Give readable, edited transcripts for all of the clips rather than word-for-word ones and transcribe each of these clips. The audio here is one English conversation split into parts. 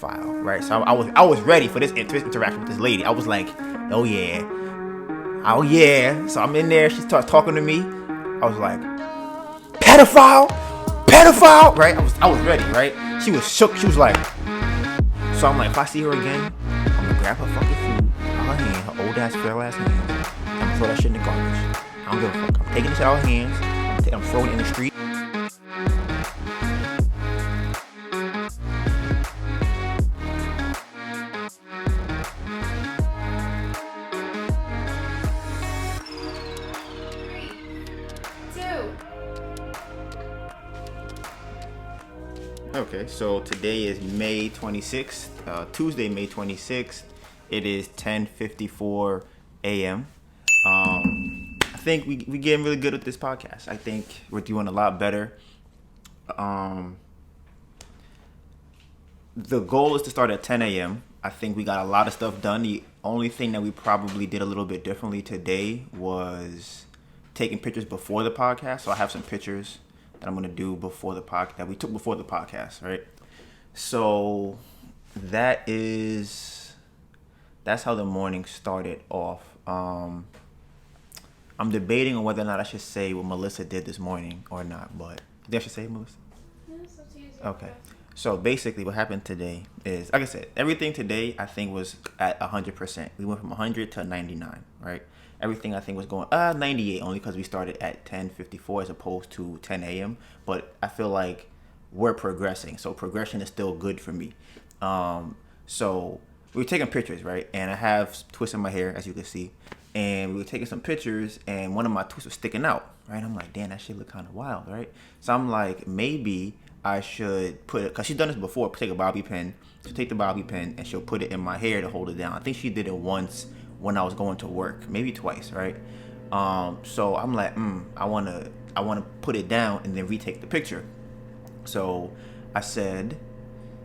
file, right? So I was ready for this interaction with this lady. I was like, oh yeah, oh yeah. So I'm in there. She starts talking to me. I was like, pedophile, pedophile, right? I was ready, right? She was shook. She was like, so I'm like, if I see her again, I'm gonna grab her fucking food out her hand, her old ass, frail ass hands. I'm gonna throw that shit in the garbage. I don't give a fuck. I'm taking this shit out of her hands. I'm throwing it in the street. 2. Okay, so today is May 26th, Tuesday, May 26th. It is 10:54 a.m. I think we getting really good with this podcast. I think we're doing a lot better. The goal is to start at 10 a.m. I think we got a lot of stuff done. The only thing that we probably did a little bit differently today was taking pictures before the podcast. So I have some pictures that I'm gonna do before the podcast that we took before the podcast, right? So that's how the morning started off. I'm debating on whether or not I should say what Melissa did this morning or not, but I think I should say it, Melissa. Okay. So basically what happened today is, like I said, everything today I think was at 100%. We went from 100 to 99, right? Everything I think was going 98 only because we started at 10:54 as opposed to 10 a.m. But I feel like we're progressing, so progression is still good for me. So we were taking pictures, right? And I have twists in my hair, as you can see, and we were taking some pictures, and one of my twists was sticking out, right? I'm like, damn, that shit look kind of wild, right? So I'm like, maybe I should put it, because she's done this before, take a bobby pin. She'll take the bobby pin and she'll put it in my hair to hold it down. I think she did it once when I was going to work, maybe twice, right? So I'm like, I wanna put it down and then retake the picture. So I said,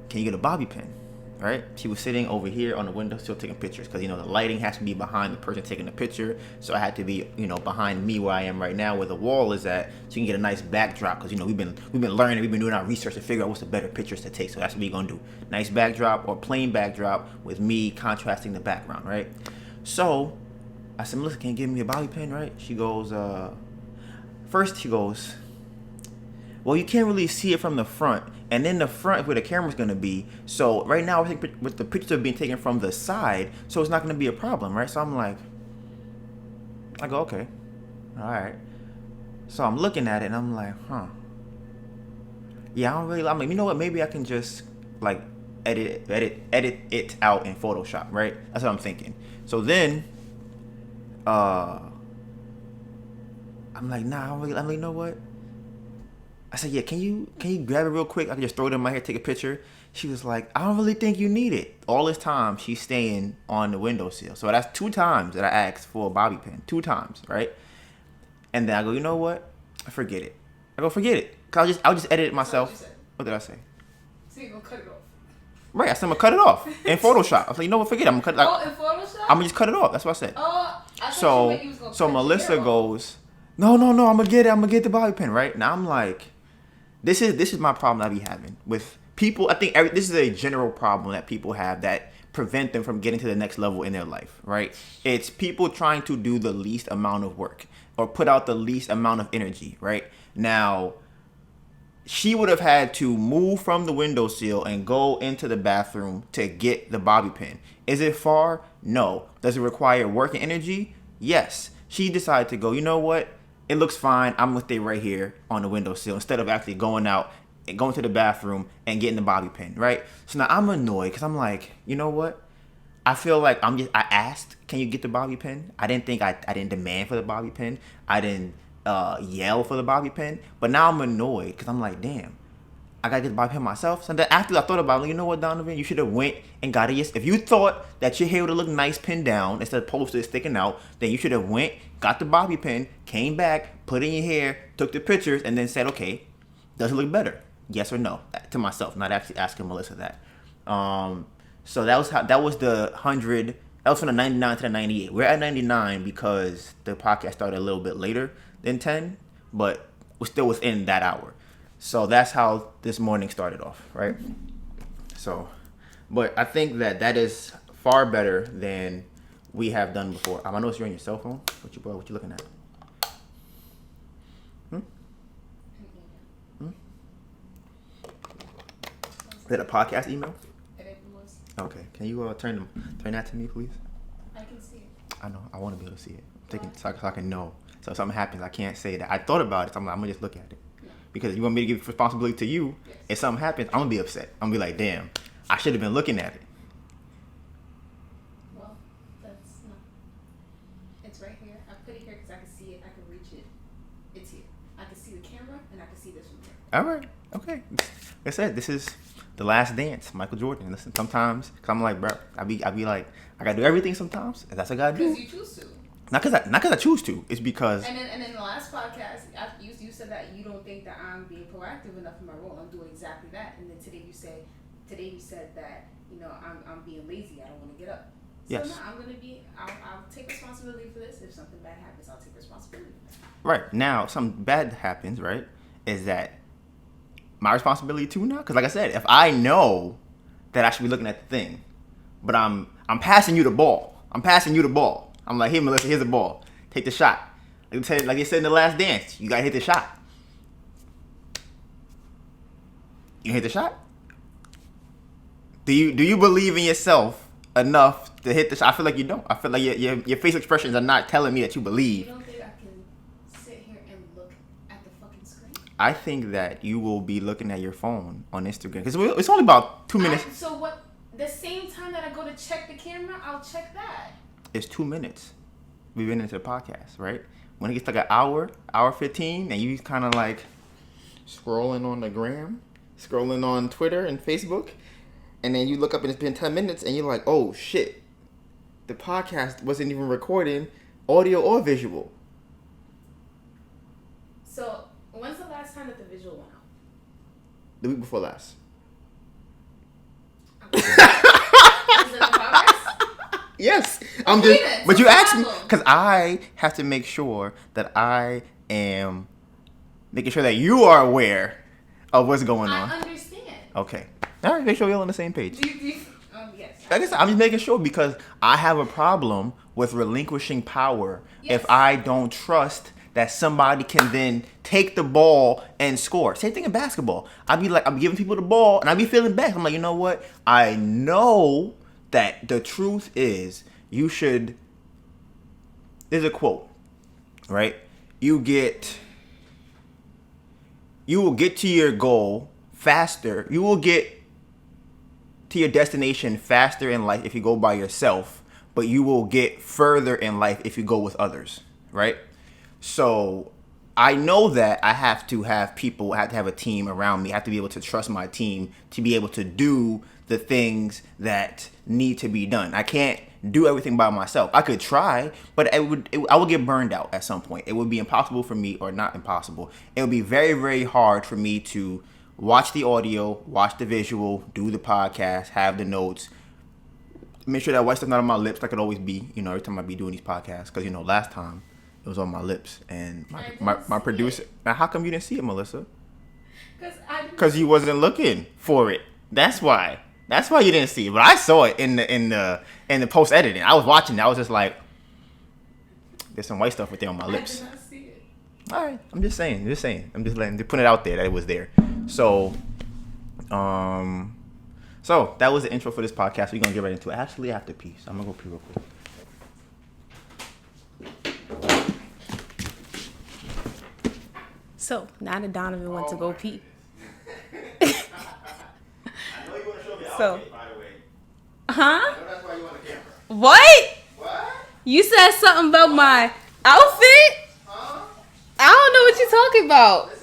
can you get a bobby pin? Right? She was sitting over here on the window still taking pictures because, the lighting has to be behind the person taking the picture. So I had to be, behind me where I am right now where the wall is at, so you can get a nice backdrop because, we've been learning, we've been doing our research to figure out what's the better pictures to take. So that's what we're going to do. Nice backdrop or plain backdrop with me contrasting the background, right? So I said, Melissa, can you give me a bobby pin, right? She goes, first she goes, well, you can't really see it from the front. And then the front is where the camera's going to be. So right now, I think with the pictures are being taken from the side, so it's not going to be a problem, right? So I'm like, I go, okay. All right. So I'm looking at it, and I'm like, yeah, I'm like, you know what? Maybe I can just, like, edit it out in Photoshop, right? That's what I'm thinking. So then, I'm like, nah, I'm like, you know what? I said, yeah, can you grab it real quick? I can just throw it in my hair, take a picture. She was like, I don't really think you need it. All this time, she's staying on the windowsill. So that's 2 times that I asked for a bobby pin. 2 times, right? And then I go, you know what? Forget it. I go, forget it. Cause I'll just edit it myself. What did I say? So you're going to cut it off. Right, I said I'm going to cut it off in Photoshop. I was like, you know what? Forget it. I'm going to cut it. In Photoshop? I'm going to just cut it off. That's what I said. I thought you was going to so Melissa goes, no, I'm going to get it. I'm going to get the bobby pin, right? Now I'm like, This is my problem I be having with people. I think this is a general problem that people have that prevent them from getting to the next level in their life, right? It's people trying to do the least amount of work or put out the least amount of energy, right? Now, she would have had to move from the windowsill and go into the bathroom to get the bobby pin. Is it far? No. Does it require work and energy? Yes. She decided to go, you know what? It looks fine. I'm gonna stay right here on the windowsill instead of actually going out and going to the bathroom and getting the bobby pin, right? So now I'm annoyed because I'm like, you know what? I feel like I asked, can you get the bobby pin? I didn't think I didn't demand for the bobby pin. I didn't yell for the bobby pin. But now I'm annoyed because I'm like, damn, I gotta get the bobby pin myself. So then after I thought about it, you know what, Donivan? You should have went and got it. If you thought that your hair would look nice pinned down instead of posted sticking out, then you should have went, got the bobby pin, came back, put it in your hair, took the pictures, and then said, okay, does it look better? Yes or no? To myself, not actually asking Melissa that. So that was the 100. That was from the 99 to the 98. We're at 99 because the podcast started a little bit later than 10, but we're still within that hour. So that's how this morning started off, right? So But I think that is far better than we have done before. I noticed you're on your cell phone. What you looking at? Is that a podcast email? It was. Okay. Can you turn that to me, please? I can see it. I know. I want to be able to see it. So I can know. So if something happens, I can't say that I thought about it. So I'm gonna just look at it. No. Because you want me to give responsibility to you. Yes. If something happens, I'm gonna be upset. I'm gonna be like, damn, I should have been looking at it. Well, that's not. It's right here. I put it here because I can see it. I can reach it. It's here. I can see the camera and I can see this from here. All right. Okay. Like I said, this is The Last Dance, Michael Jordan. Listen, sometimes, cause I'm like, bro, I be like, I gotta do everything sometimes, and that's what I gotta do. Because you choose to. Not cause I choose to. It's because. And then the last podcast, you said that you don't think that I'm being proactive enough in my role. I'm doing exactly that. And then today you said that I'm being lazy. I don't want to get up. So yes. no, I'll take responsibility for this. If something bad happens, I'll take responsibility for that. Right now, something bad happens. Right, is that my responsibility too now? Because like I said, if I know that I should be looking at the thing, but I'm passing you the ball. I'm like, hey Melissa, here's the ball. Take the shot. Like they said in The Last Dance, you gotta hit the shot. You hit the shot? Do you believe in yourself enough to hit the shot? I feel like you don't. I feel like your facial expressions are not telling me that you believe. You don't think I can sit here and look at the fucking screen? I think that you will be looking at your phone on Instagram because it's only about 2 minutes. So what? The same time that I go to check the camera, I'll check that. It's 2 minutes. We've been into the podcast, right? When it gets like an hour 15, and you kind of like scrolling on the gram, scrolling on Twitter and Facebook, and then you look up and it's been 10 minutes, and you're like, oh shit, the podcast wasn't even recording audio or visual. So when's the last time that the visual went out? The week before last. Okay. Is it in progress? Yes, but you asked me because I have to make sure that I am making sure that you are aware of what's going on. I understand. Okay, all right, make sure we're on the same page. Yes. I guess I'm just making sure because I have a problem with relinquishing power Yes. if I don't trust that somebody can then take the ball and score. Same thing in basketball. I'm giving people the ball and I be feeling bad. I'm like, you know what? I know that the truth is there's a quote, right? You will get to your goal faster. You will get to your destination faster in life if you go by yourself, but you will get further in life if you go with others, right? So I know that I have to have people, I have to have a team around me. I have to be able to trust my team to be able to do the things that need to be done. I can't do everything by myself. I could try, but I would get burned out at some point. It would be impossible for me, or not impossible. It would be very, very hard for me to watch the audio, watch the visual, do the podcast, have the notes, make sure that white stuff not on my lips like it always be, every time I be doing these podcasts. Because, last time it was on my lips. And my producer... Now, how come you didn't see it, Melissa? Because you wasn't looking for it. That's why. That's why you didn't see it. But I saw it in the post editing. I was watching it. I was just like, there's some white stuff right there on my lips. I did not see it. All right. I'm just saying. I'm just putting it out there that it was there. So that was the intro for this podcast. We're gonna get right into it. Actually, I have to pee. So I'm gonna go pee real quick. So now that Donivan went to go pee. So, huh? That's why you on the camera. What? What? You said something about my outfit? I don't know what you're talking about.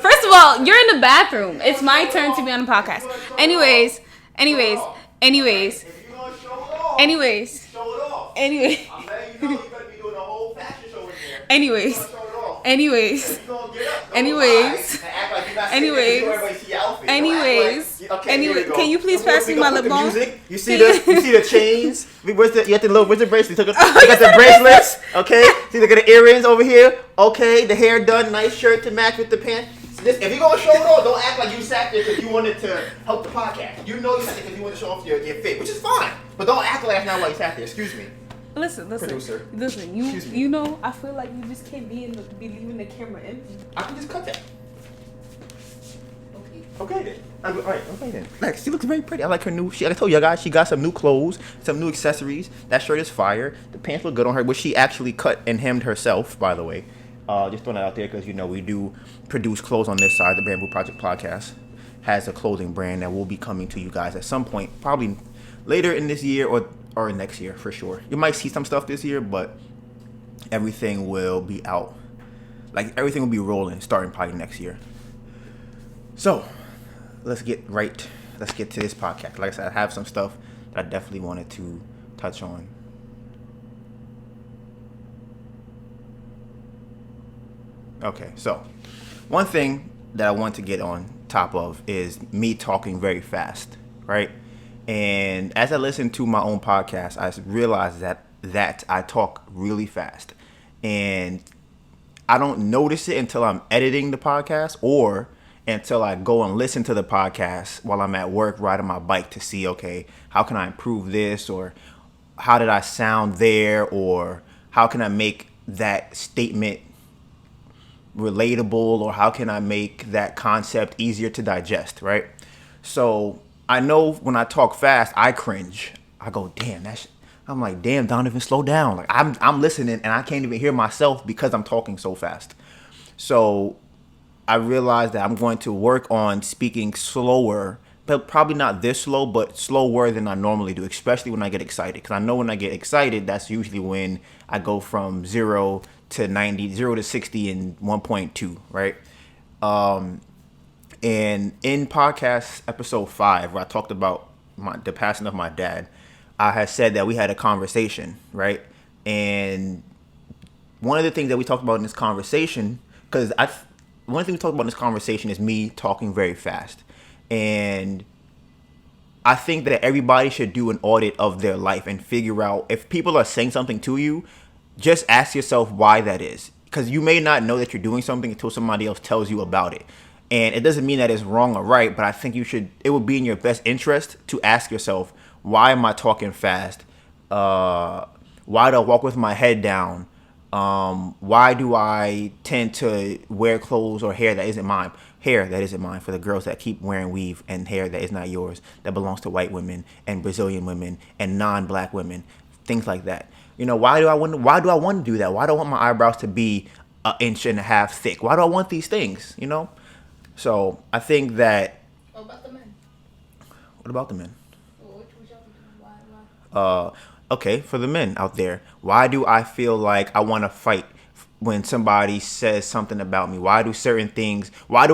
First of all, you're in the bathroom. It's my turn to be on the podcast. Anyways. If you gonna show it off, Anyways. show it off. Anyway. I'm letting you know you're gonna be doing a whole fashion show in there. Anyways. You're gonna show it off. Anyways. If you gonna get up, don't Anyways. lie and act like you're not Anyways. sitting there so everybody see your outfit. Anyways. Okay, here we go. Can you please Before pass we me go my put lip the balm? music, you see the chains? Where's the bracelets? You got the bracelets. Okay. See, look at the earrings over here. Okay, the hair done. Nice shirt to match with the pants. If you're gonna show it off, don't act like you sat there because you wanted to help the podcast. You know you sat there because you wanted to show off your fit, which is fine. But don't act like that's not why you sat there. Excuse me. Listen. Producer. Listen, you know, I feel like you just can't be leaving the camera empty. I can just cut that. Okay then. Alright, okay then. Like, she looks very pretty. I like her new. Like I told you guys, she got some new clothes, some new accessories. That shirt is fire. The pants look good on her, which she actually cut and hemmed herself, by the way. Just throwing that out there because you know we do produce clothes on this side. The Bamboo Project Podcast has a clothing brand that will be coming to you guys at some point, probably later in this year or next year for sure. You might see some stuff this year, but everything will be out. Like everything will be rolling starting probably next year. So let's get to this podcast. Like I said, I have some stuff that I definitely wanted to touch on. Okay, so one thing that I want to get on top of is me talking very fast, right? And as I listen to my own podcast, I realize that I talk really fast. And I don't notice it until I'm editing the podcast or until I go and listen to the podcast while I'm at work riding my bike to see, okay, how can I improve this, or how did I sound there, or how can I make that statement relatable, or how can I make that concept easier to digest, right? So I know when I talk fast, I cringe. I go, damn, I'm like, damn, Donivan, slow down. Like I'm listening and I can't even hear myself because I'm talking so fast. So I realized that I'm going to work on speaking slower, but probably not this slow, but slower than I normally do, especially when I get excited. Because I know when I get excited, that's usually when I go from 0 to 90, 0 to 60 in 1.2, right? And in podcast episode 5, where I talked about the passing of my dad, I had said that we had a conversation, right? And one of the things that we talked about in this conversation, one thing we talked about in this conversation is me talking very fast. And I think that everybody should do an audit of their life and figure out if people are saying something to you, just ask yourself why that is. Because you may not know that you're doing something until somebody else tells you about it. And it doesn't mean that it's wrong or right, but I think it would be in your best interest to ask yourself, why am I talking fast? Why do I walk with my head down? Why do I tend to wear clothes or hair that isn't mine? Hair that isn't mine, for the girls that keep wearing weave, and hair that is not yours, that belongs to white women and Brazilian women and non-black women, things like that. You know, why do I want to do that? Why do I want my eyebrows to be 1.5 inches thick? Why do I want these things? You know, so I think that. What about the men? What about the men? What y'all doing? Why? Okay, for the men out there, why do I feel like I want to fight when somebody says something about me? Why do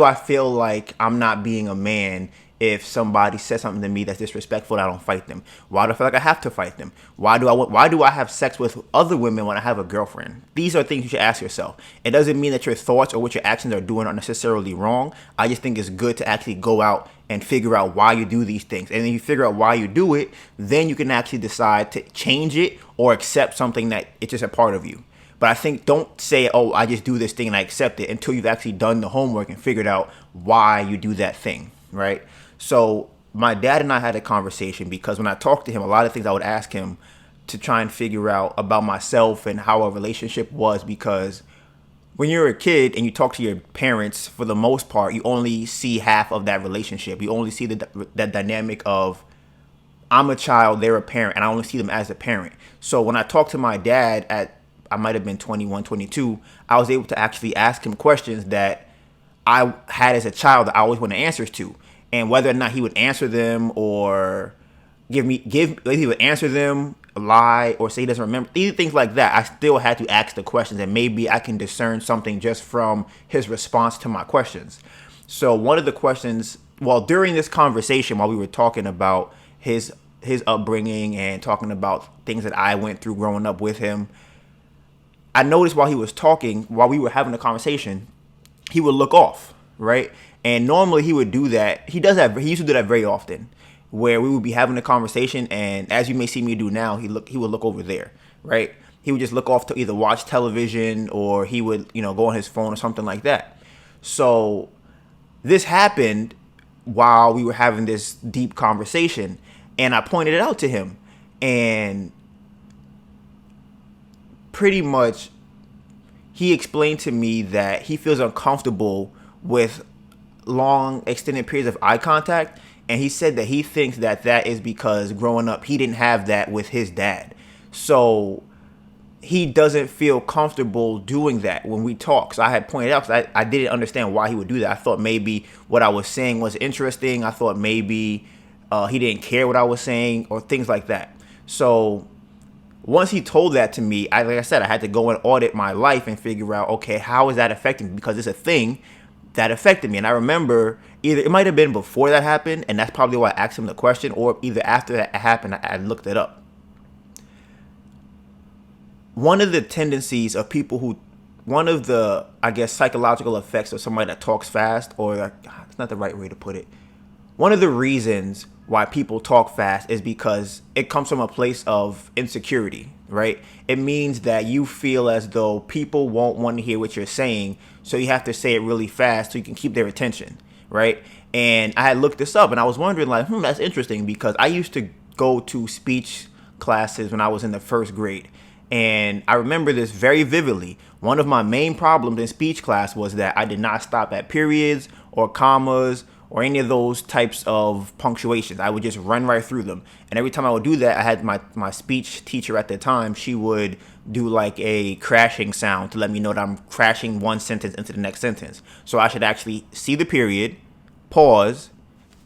I feel like I'm not being a man if somebody says something to me that's disrespectful and I don't fight them? Why do I feel like I have to fight them? Why do I have sex with other women when I have a girlfriend? These are things you should ask yourself. It doesn't mean that your thoughts or what your actions are doing are necessarily wrong. I just think it's good to actually go out and figure out why you do these things. And then you figure out why you do it, then you can actually decide to change it or accept something that it's just a part of you. But I think don't say, oh, I just do this thing and I accept it, until you've actually done the homework and figured out why you do that thing, right? So my dad and I had a conversation because when I talked to him, a lot of things I would ask him to try and figure out about myself and how our relationship was, because when you're a kid and you talk to your parents, for the most part, you only see half of that relationship. You only see that dynamic of, I'm a child, they're a parent, and I only see them as a parent. So when I talked to my dad I might have been 21, 22, I was able to actually ask him questions that I had as a child that I always wanted answers to. And whether or not he would answer them or whether he would answer them, lie, or say he doesn't remember, things like that, I still had to ask the questions, and maybe I can discern something just from his response to my questions. So one of the questions, during this conversation, while we were talking about his upbringing and talking about things that I went through growing up with him, I noticed while we were having a conversation, he would look off, right? And normally he would do that. He used to do that very often, where we would be having a conversation, and as you may see me do now, he would look over there, right? He would just look off to either watch television or he would, go on his phone or something like that. So this happened while we were having this deep conversation, and I pointed it out to him, and pretty much he explained to me that he feels uncomfortable with long extended periods of eye contact, and he said that he thinks that that is because growing up he didn't have that with his dad, so he doesn't feel comfortable doing that when we talk. So I had pointed out, because I didn't understand why he would do that. I thought maybe what I was saying was interesting. I thought maybe he didn't care what I was saying or things like that. So once he told that to me, like I said, I had to go and audit my life and figure out, okay, how is that affecting me? Because it's a thing that affected me. And I remember either it might have been before that happened, and that's probably why I asked him the question, or either after that happened, I looked it up. One of the tendencies of people who, one of the, I guess, psychological effects of somebody that talks fast, or it's not the right way to put it. One of the reasons why people talk fast is because it comes from a place of insecurity, right? It means that you feel as though people won't want to hear what you're saying, so you have to say it really fast so you can keep their attention, right? And I had looked this up, and I was wondering, like, that's interesting, because I used to go to speech classes when I was in the first grade. And I remember this very vividly. One of my main problems in speech class was that I did not stop at periods or commas or any of those types of punctuations. I would just run right through them. And every time I would do that, I had my speech teacher at the time, she would do like a crashing sound to let me know that I'm crashing one sentence into the next sentence. So I should actually see the period, pause,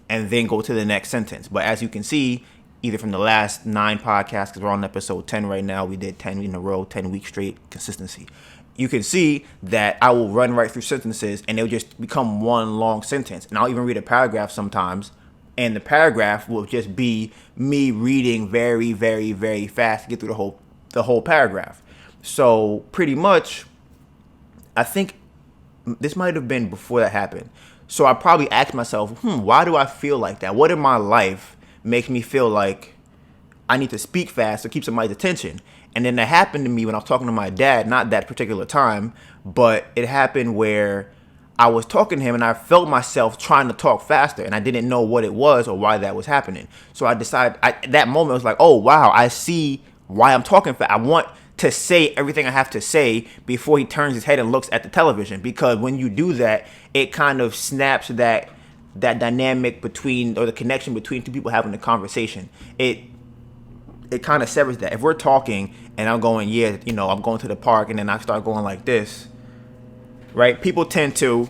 and then go to the next sentence. But as you can see, either from the last 9 podcasts, because we're on episode 10 right now, we did 10 in a row, 10 weeks straight, consistency. You can see that I will run right through sentences, and they'll just become one long sentence. And I'll even read a paragraph sometimes, and the paragraph will just be me reading very, very, very fast to get through the whole paragraph. So pretty much, I think this might have been before that happened. So I probably asked myself, why do I feel like that? What in my life makes me feel like I need to speak fast to keep somebody's attention? And then that happened to me when I was talking to my dad, not that particular time, but it happened where I was talking to him and I felt myself trying to talk faster, and I didn't know what it was or why that was happening. So I decided, at that moment, I was like, oh, wow, I see why I'm talking fast. I want to say everything I have to say before he turns his head and looks at the television, because when you do that, it kind of snaps that dynamic between, or the connection between two people having a conversation. It kind of severs that. If we're talking and I'm going, I'm going to the park, and then I start going like this, right? People tend to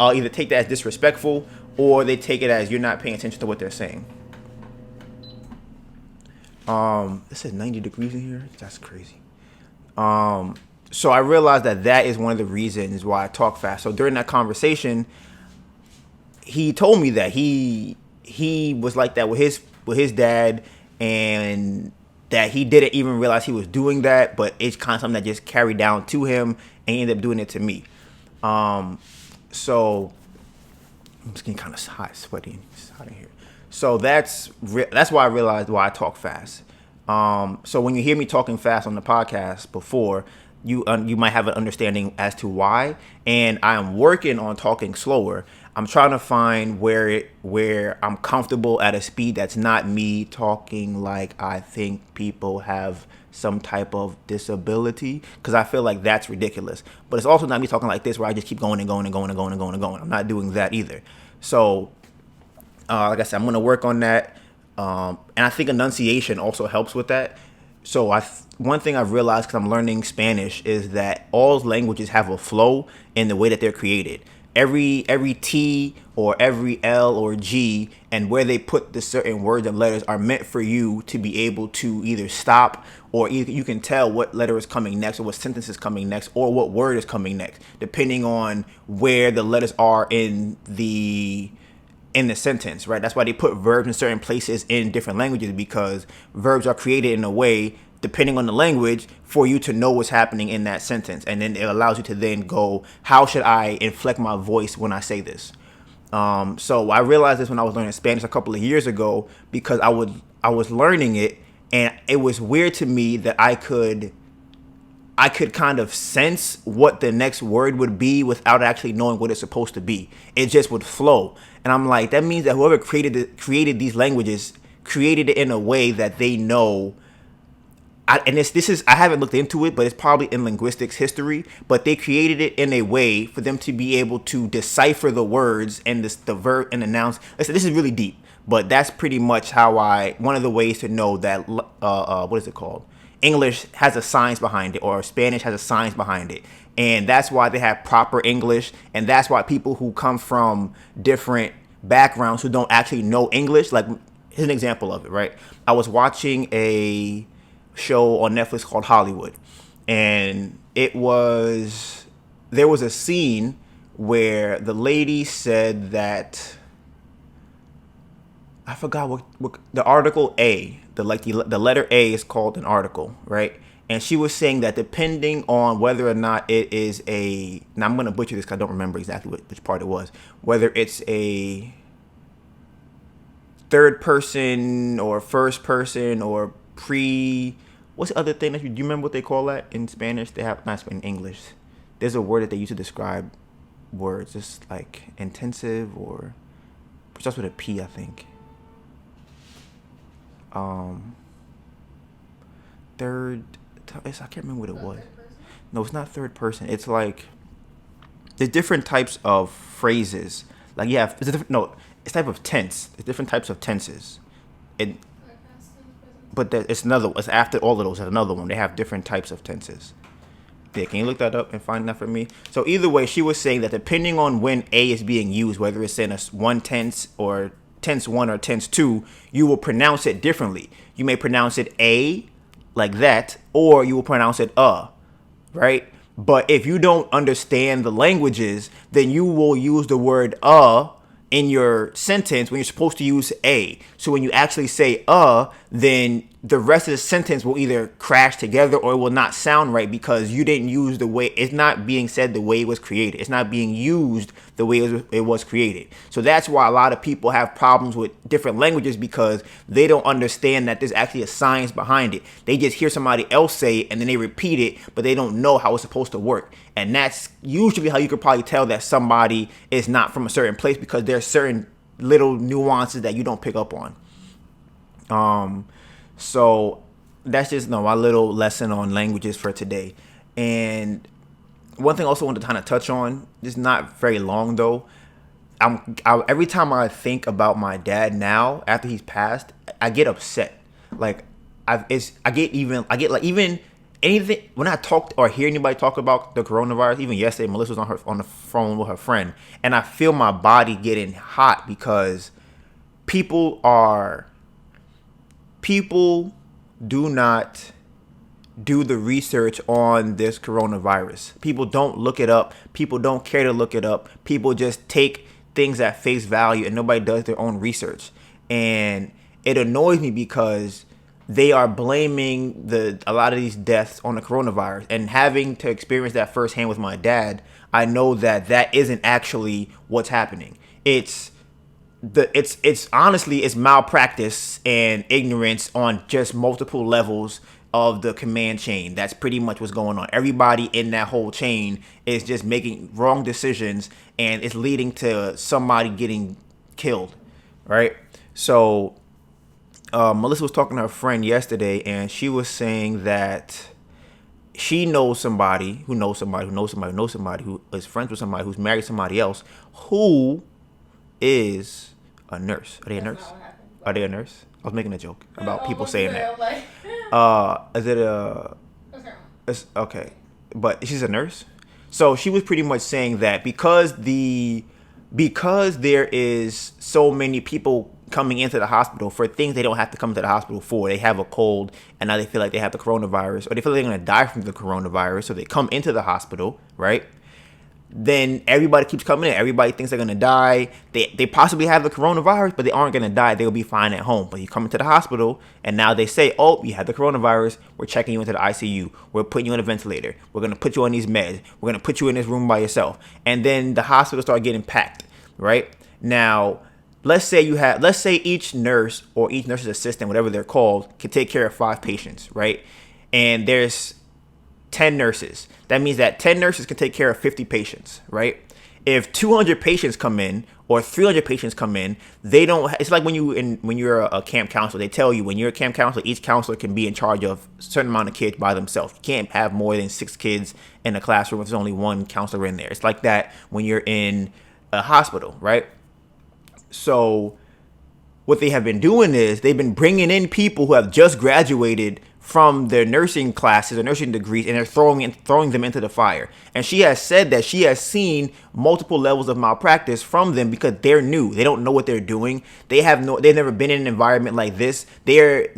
either take that as disrespectful, or they take it as you're not paying attention to what they're saying. It says 90 degrees in here. That's crazy. So I realized that is one of the reasons why I talk fast. So during that conversation, he told me that he was like that with his dad, and that he didn't even realize he was doing that, but it's kind of something that just carried down to him, and he ended up doing it to me. So I'm just getting kind of hot, sweaty. It's hot in here. So that's why I realized why I talk fast. So when you hear me talking fast on the podcast before, you might have an understanding as to why. And I'm working on talking slower. I'm trying to find where I'm comfortable at a speed that's not me talking like I think people have some type of disability, because I feel like that's ridiculous. But it's also not me talking like this where I just keep going and going and going and going and going and going. I'm not doing that either. So like I said, I'm going to work on that. And I think enunciation also helps with that. So one thing I've realized, because I'm learning Spanish, is that all languages have a flow in the way that they're created. Every T or every L or G and where they put the certain words and letters are meant for you to be able to either stop, or you can tell what letter is coming next, or what sentence is coming next, or what word is coming next, depending on where the letters are in the sentence, right? That's why they put verbs in certain places in different languages, because verbs are created in a way, depending on the language, for you to know what's happening in that sentence. And then it allows you to then go, how should I inflect my voice when I say this? So I realized this when I was learning Spanish a couple of years ago, because I was learning it, and it was weird to me that I could I could kind of sense what the next word would be without actually knowing what it's supposed to be. It just would flow. And I'm like, that means that whoever created these languages created it in a way that they know. I haven't looked into it, but it's probably in linguistics history. But they created it in a way for them to be able to decipher the words and the verb and the nouns. Listen, this is really deep, but that's pretty much one of the ways to know that what is it called? English has a science behind it, or Spanish has a science behind it. And that's why they have proper English, and that's why people who come from different backgrounds who don't actually know English, like, here's an example of it, right? I was watching a show on Netflix called Hollywood, and there was a scene where the lady said that, I forgot what the article A, the letter A is called an article, right? And she was saying that depending on whether or not it is now I'm going to butcher this because I don't remember exactly which part it was, whether it's a third person or first person or what's the other thing do you remember what they call that in Spanish? They have, not in English. There's a word that they use to describe words. It's like intensive, or it starts with a P, I think. I can't remember what it was. No, it's not third person. It's like there's different types of phrases. Like it's type of tense. There's different types of tenses. But it's after all of those. There's another one. They have different types of tenses. Yeah, can you look that up and find that for me? So either way, she was saying that depending on when A is being used, whether it's in a one tense or tense 1 or tense 2, you will pronounce it differently. You may pronounce it A, like that, or you will pronounce it right? But if you don't understand the languages, then you will use the word in your sentence when you're supposed to use A. So when you actually say then the rest of the sentence will either crash together or it will not sound right because you didn't use the way, it's not being said the way it was created. It's not being used the way it was created. So that's why a lot of people have problems with different languages, because they don't understand that there's actually a science behind it. They just hear somebody else say it and then they repeat it, but they don't know how it's supposed to work. And that's usually how you could probably tell that somebody is not from a certain place, because there's certain little nuances that you don't pick up on. So that's just my little lesson on languages for today. And one thing I also wanted to kind of touch on, just not very long though. Every time I think about my dad now, after he's passed, I get upset. Like even anything, when I talk or hear anybody talk about the coronavirus, even yesterday, Melissa was on the phone with her friend, and I feel my body getting hot because people do not do the research on this coronavirus. People don't look it up. People don't care to look it up. People just take things at face value and nobody does their own research. And it annoys me because they are blaming a lot of these deaths on the coronavirus. And having to experience that firsthand with my dad, I know that isn't actually what's happening. It's honestly malpractice and ignorance on just multiple levels of the command chain. That's pretty much what's going on. Everybody in that whole chain is just making wrong decisions, and it's leading to somebody getting killed, right? So Melissa was talking to her friend yesterday, and she was saying that she knows somebody who knows somebody who knows somebody who knows somebody who is friends with somebody who's married somebody else who is a nurse. Are they a nurse? Are they a nurse? I was making a joke about people saying that. Is it a? It's okay, but she's a nurse. So she was pretty much saying that because there is so many people coming into the hospital for things they don't have to come to the hospital for. They have a cold and now they feel like they have the coronavirus, or they feel like they're going to die from the coronavirus, so they come into the hospital, right? Then everybody keeps coming in. Everybody thinks they're going to die. They possibly have the coronavirus, but they aren't going to die. They'll be fine at home. But you come into the hospital, and now they say, oh, you have the coronavirus. We're checking you into the ICU. We're putting you on a ventilator. We're going to put you on these meds. We're going to put you in this room by yourself. And then the hospital start getting packed, right? Now, let's say each nurse or each nurse's assistant, whatever they're called, can take care of 5 patients, right? And there's 10 nurses. That means that 10 nurses can take care of 50 patients, right? If 200 patients come in or 300 patients come in, they don't. It's like when you're a camp counselor. They tell you when you're a camp counselor, each counselor can be in charge of a certain amount of kids by themselves. You can't have more than 6 kids in a classroom if there's only one counselor in there. It's like that when you're in a hospital, right? So what they have been doing is they've been bringing in people who have just graduated from their nursing classes or nursing degrees, and they're throwing them into the fire. And she has said that she has seen multiple levels of malpractice from them because they're new. They don't know what they're doing. They've never been in an environment like this. They're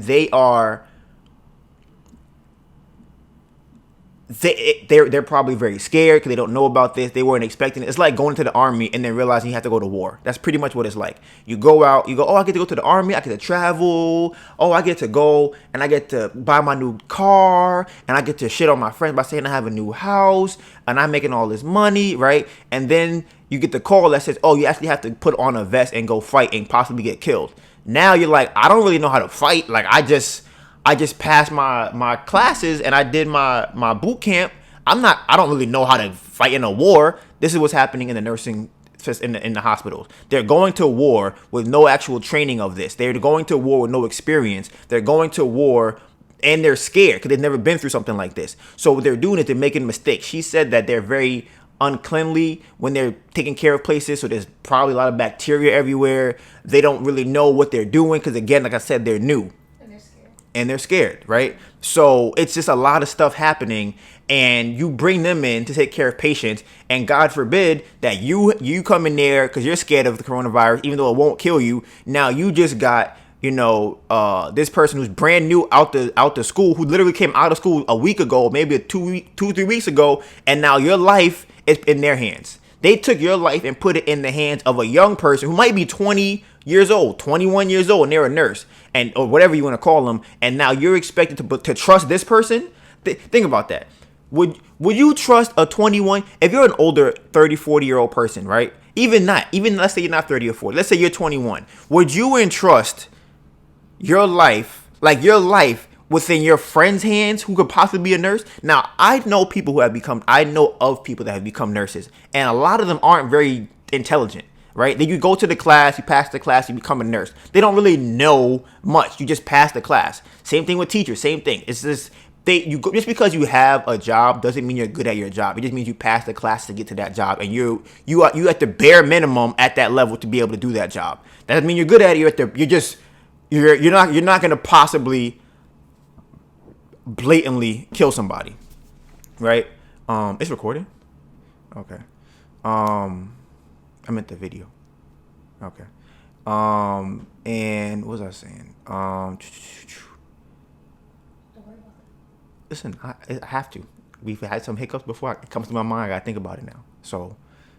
probably very scared because they don't know about this. They weren't expecting it. It's like going to the army and then realizing you have to go to war. That's pretty much what it's like. You go out, oh, I get to go to the army, I get to travel, oh, I get to go and I get to buy my new car and I get to shit on my friends by saying I have a new house and I'm making all this money, right? And then you get the call that says, oh, you actually have to put on a vest and go fight and possibly get killed. Now you're like, I don't really know how to fight. Like I just passed my classes and I did my boot camp. I don't really know how to fight in a war. This is what's happening in the nursing in the hospitals. They're going to war with no actual training of this. They're going to war with no experience. They're going to war and they're scared because they've never been through something like this. So what they're doing is they're making mistakes. She said that they're very uncleanly when they're taking care of places, so there's probably a lot of bacteria everywhere. They don't really know what they're doing because, again, like I said, they're new. And they're scared, right? So it's just a lot of stuff happening, and you bring them in to take care of patients, and God forbid that you come in there because you're scared of the coronavirus, even though it won't kill you. Now you just got this person who's brand new out the school, who literally came out of school a week ago, maybe 3 weeks ago, and now your life is in their hands. They took your life and put it in the hands of a young person who might be 20 years old, 21 years old, and they're a nurse or whatever you want to call them. And now you're expected to trust this person. Think about that. Would you trust a 21? If you're an older 30, 40-year-old person, right? Even let's say you're not 30 or 40. Let's say you're 21. Would you entrust your life within your friend's hands who could possibly be a nurse? Now, I know of people that have become nurses, and a lot of them aren't very intelligent, right? Then you go to the class, you pass the class, you become a nurse. They don't really know much. You just pass the class. Same thing with teachers, same thing. It's just, just because you have a job doesn't mean you're good at your job. It just means you pass the class to get to that job, and you at the bare minimum at that level to be able to do that job. That doesn't mean you're good at it. You're not going to possibly blatantly kill somebody, right? It's recording. Okay. I meant the video. Okay. And what was I saying? Listen, I have to. We've had some hiccups before. It comes to my mind. I gotta think about it now. So,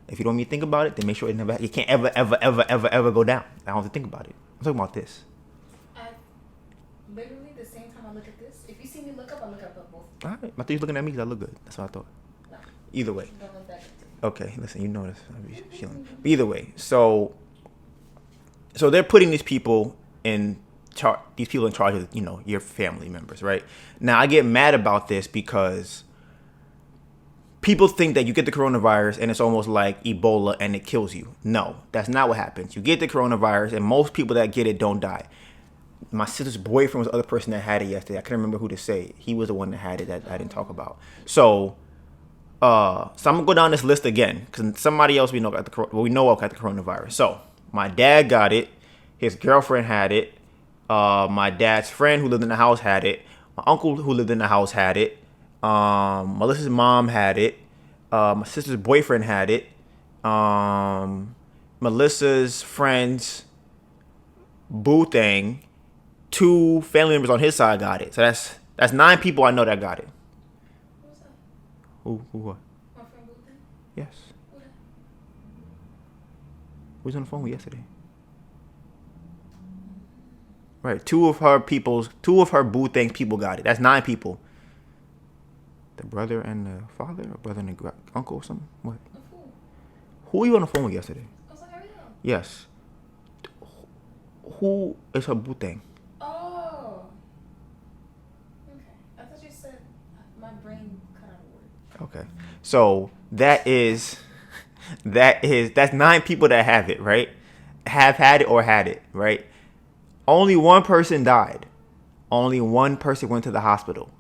if you don't want me to think about it, then make sure it can't ever go down. I don't have to think about it. I'm talking about this. Literally the same time I look at this. If you see me look up, I look up both. All right. I thought you were looking at me because I look good. That's what I thought. No. Either way. Don't look back. Okay, listen, you know this. I'll be chilling. But either way, so they're putting these people in charge. These people in charge of your family members, right? Now I get mad about this because people think that you get the coronavirus and it's almost like Ebola and it kills you. No, that's not what happens. You get the coronavirus and most people that get it don't die. My sister's boyfriend was the other person that had it yesterday. I can't remember who to say. He was the one that had it that I didn't talk about. So I'm gonna go down this list again because somebody else we know got the coronavirus. So my dad got it. His girlfriend had it. My dad's friend who lived in the house had it. My uncle who lived in the house had it. Melissa's mom had it. My sister's boyfriend had it. Melissa's friend's boo thing. 2 family members on his side got it. So that's 9 people I know that got it. Who what? My friend Booth? Yes. Who was on the phone with yesterday? Right. 2 of her boo things people got it. That's 9 people. The brother and the father, or brother and the uncle or something? What? Who were you on the phone with yesterday? I was like, Ariel. Yes. Who is her boo thing? Oh. Okay. I thought you said my brain cut Okay. So that's 9 people that have it, right? Have had it or had it, right? Only one person died. Only one person went to the hospital.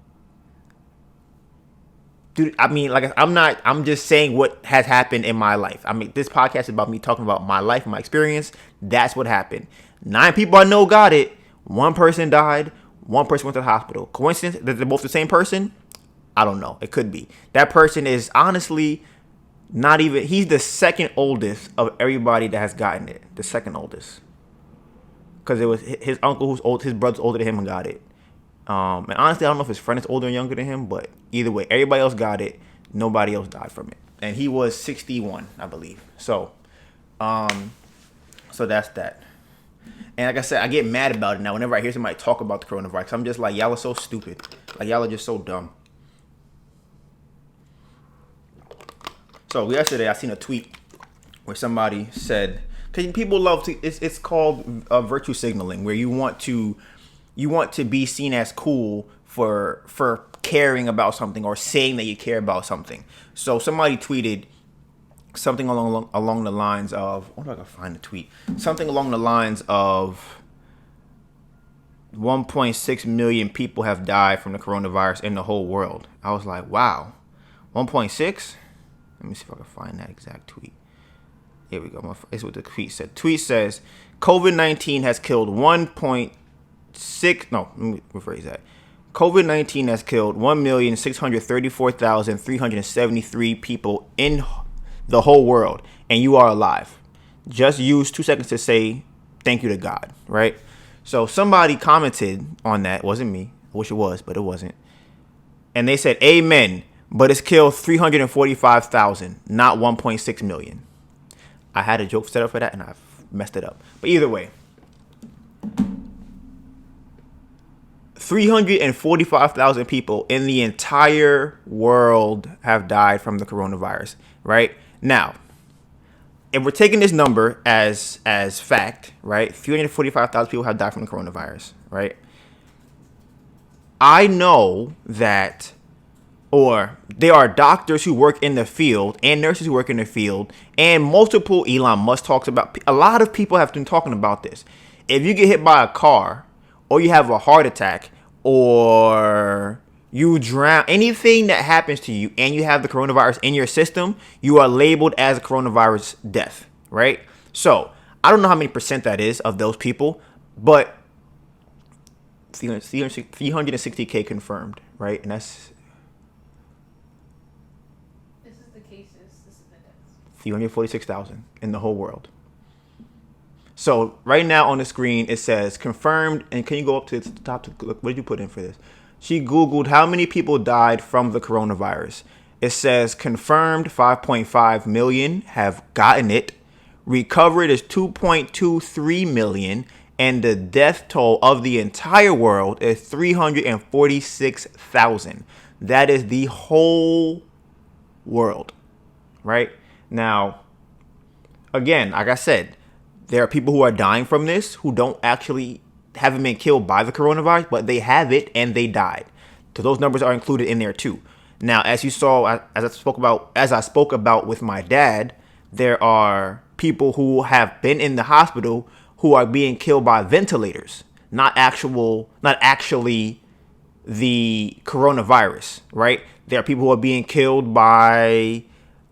Dude, I mean, like, I'm just saying what has happened in my life. I mean, this podcast is about me talking about my life, my experience. That's what happened. 9 people I know got it. One person died. One person went to the hospital. Coincidence that they're both the same person? I don't know. It could be. That person is honestly not even, he's the second oldest of everybody that has gotten it. The second oldest. Because it was his uncle who's old, his brother's older than him and got it. And honestly, I don't know if his friend is older or younger than him, but either way, everybody else got it. Nobody else died from it. And he was 61, I believe. So that's that. And like I said, I get mad about it now whenever I hear somebody talk about the coronavirus. I'm just like, y'all are so stupid. Like, y'all are just so dumb. So yesterday, I seen a tweet where somebody said, because people love to, it's called virtue signaling, where you want to be seen as cool for caring about something or saying that you care about something. So somebody tweeted something along the lines of, I wonder if I can find the tweet. Something along the lines of 1.6 million people have died from the coronavirus in the whole world. I was like, wow, 1.6? Let me see if I can find that exact tweet. Here we go. It's what the tweet said. Tweet says, COVID-19 has killed 1.6. No, let me rephrase that. COVID-19 has killed 1,634,373 people in the whole world, and you are alive. Just use 2 seconds to say thank you to God, right? So somebody commented on that. It wasn't me. I wish it was, but it wasn't. And they said, amen. But it's killed 345,000, not 1.6 million. I had a joke set up for that, and I've messed it up. But either way, 345,000 people in the entire world have died from the coronavirus, right? Now, if we're taking this number as fact, right? 345,000 people have died from the coronavirus, right? I know that, or there are doctors who work in the field and nurses who work in the field, and multiple, Elon Musk talks about, a lot of people have been talking about this. If you get hit by a car, or you have a heart attack, or you drown, anything that happens to you and you have the coronavirus in your system, you are labeled as a coronavirus death, right? So I don't know how many percent that is of those people, but 360K confirmed, right? And that's, this is the cases, this is the deaths. 346,000 in the whole world. So right now on the screen, it says confirmed. And can you go up to the top to look? What did you put in for this? She Googled how many people died from the coronavirus. It says confirmed 5.5 million have gotten it. Recovered is 2.23 million. And the death toll of the entire world is 346,000. That is the whole world, right? Now, again, like I said, there are people who are dying from this who haven't been killed by the coronavirus, but they have it and they died. So those numbers are included in there too. Now, as you saw, as I spoke about with my dad, there are people who have been in the hospital who are being killed by ventilators, not actually the coronavirus, right? There are people who are being killed by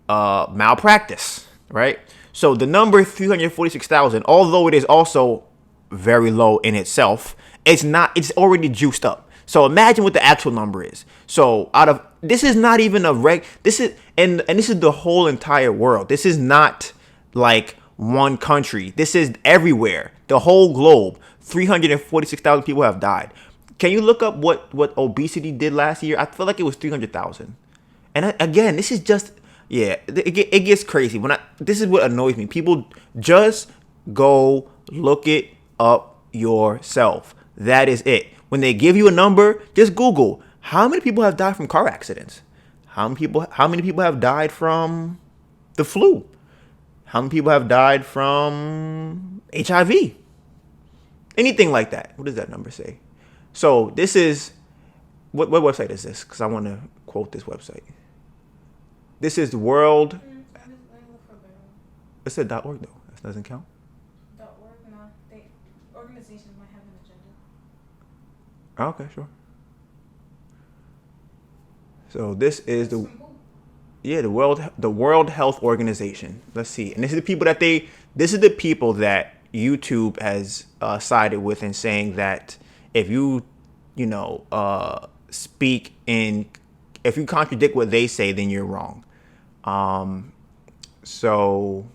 malpractice, right? So the number 346,000, although it is also very low in itself, it's already juiced up. So imagine what the actual number is. So this is not even this is the whole entire world. This is not like one country. This is everywhere. The whole globe. 346,000 people have died. Can you look up what obesity did last year? I feel like it was 300,000. And again, this is just, yeah, it gets crazy. This is what annoys me. People just go look it up yourself. That is it. When they give you a number, just Google how many people have died from car accidents. How many people have died from the flu? How many people have died from HIV? Anything like that. What does that number say? So this is, what website is this? Because I want to quote this website. This is world. Let me look for a better one. It said .org though. That doesn't count. .org, no. Organizations might have an agenda. Okay, sure. So this is the World Health Organization. Let's see, and this is the people that YouTube has sided with in saying that if you speak in, if you contradict what they say, then you're wrong. So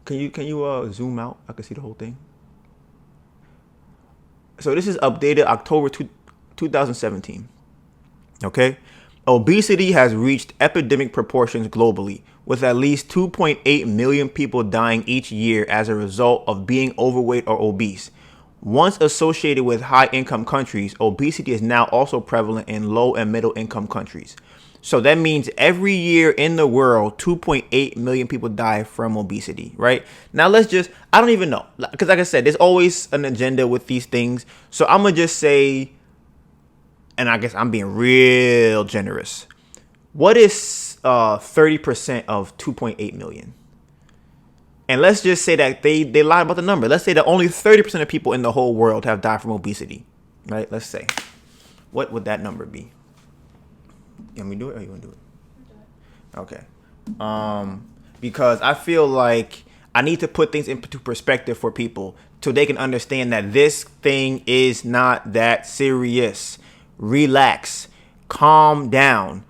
can you zoom out? I can see the whole thing. So this is updated October 2017. Okay. Obesity has reached epidemic proportions globally, with at least 2.8 million people dying each year as a result of being overweight or obese. Once associated with high-income countries, obesity is now also prevalent in low and middle-income countries. So that means every year in the world, 2.8 million people die from obesity, right? Now I don't even know. Because like I said, there's always an agenda with these things. So I'm going to just say, and I guess I'm being real generous. What is 30% of 2.8 million? And let's just say that they lied about the number. Let's say that only 30% of people in the whole world have died from obesity, right? Let's say. What would that number be? You want me to do it or you want to do it? Okay. Because I feel like I need to put things into perspective for people so they can understand that this thing is not that serious. Relax, calm down,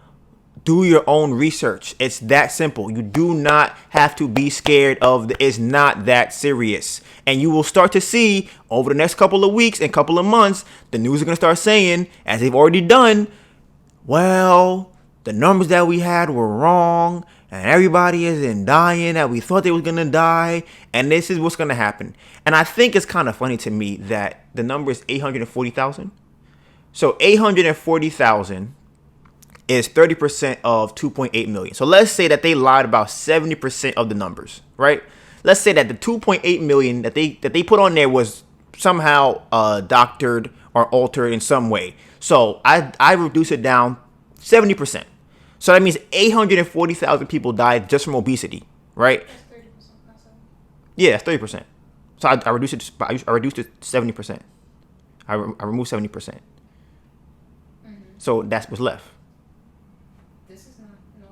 do your own research. It's that simple. You do not have to be scared of it's not that serious. And you will start to see over the next couple of weeks and couple of months, the news are going to start saying, as they've already done, well, the numbers that we had were wrong and everybody isn't dying that we thought they was going to die. And this is what's going to happen. And I think it's kind of funny to me that the number is 840,000. So 840,000 is 30% of 2.8 million. So let's say that they lied about 70% of the numbers, right? Let's say that the 2.8 million that they put on there was somehow doctored or altered in some way. So I reduce it down 70%. So that means 840,000 people died just from obesity, right? That's 30%, not 70%. Yeah, that's 30%. So I reduced it. I reduced it 70%. I removed 70%. So that's what's left. This is not, no.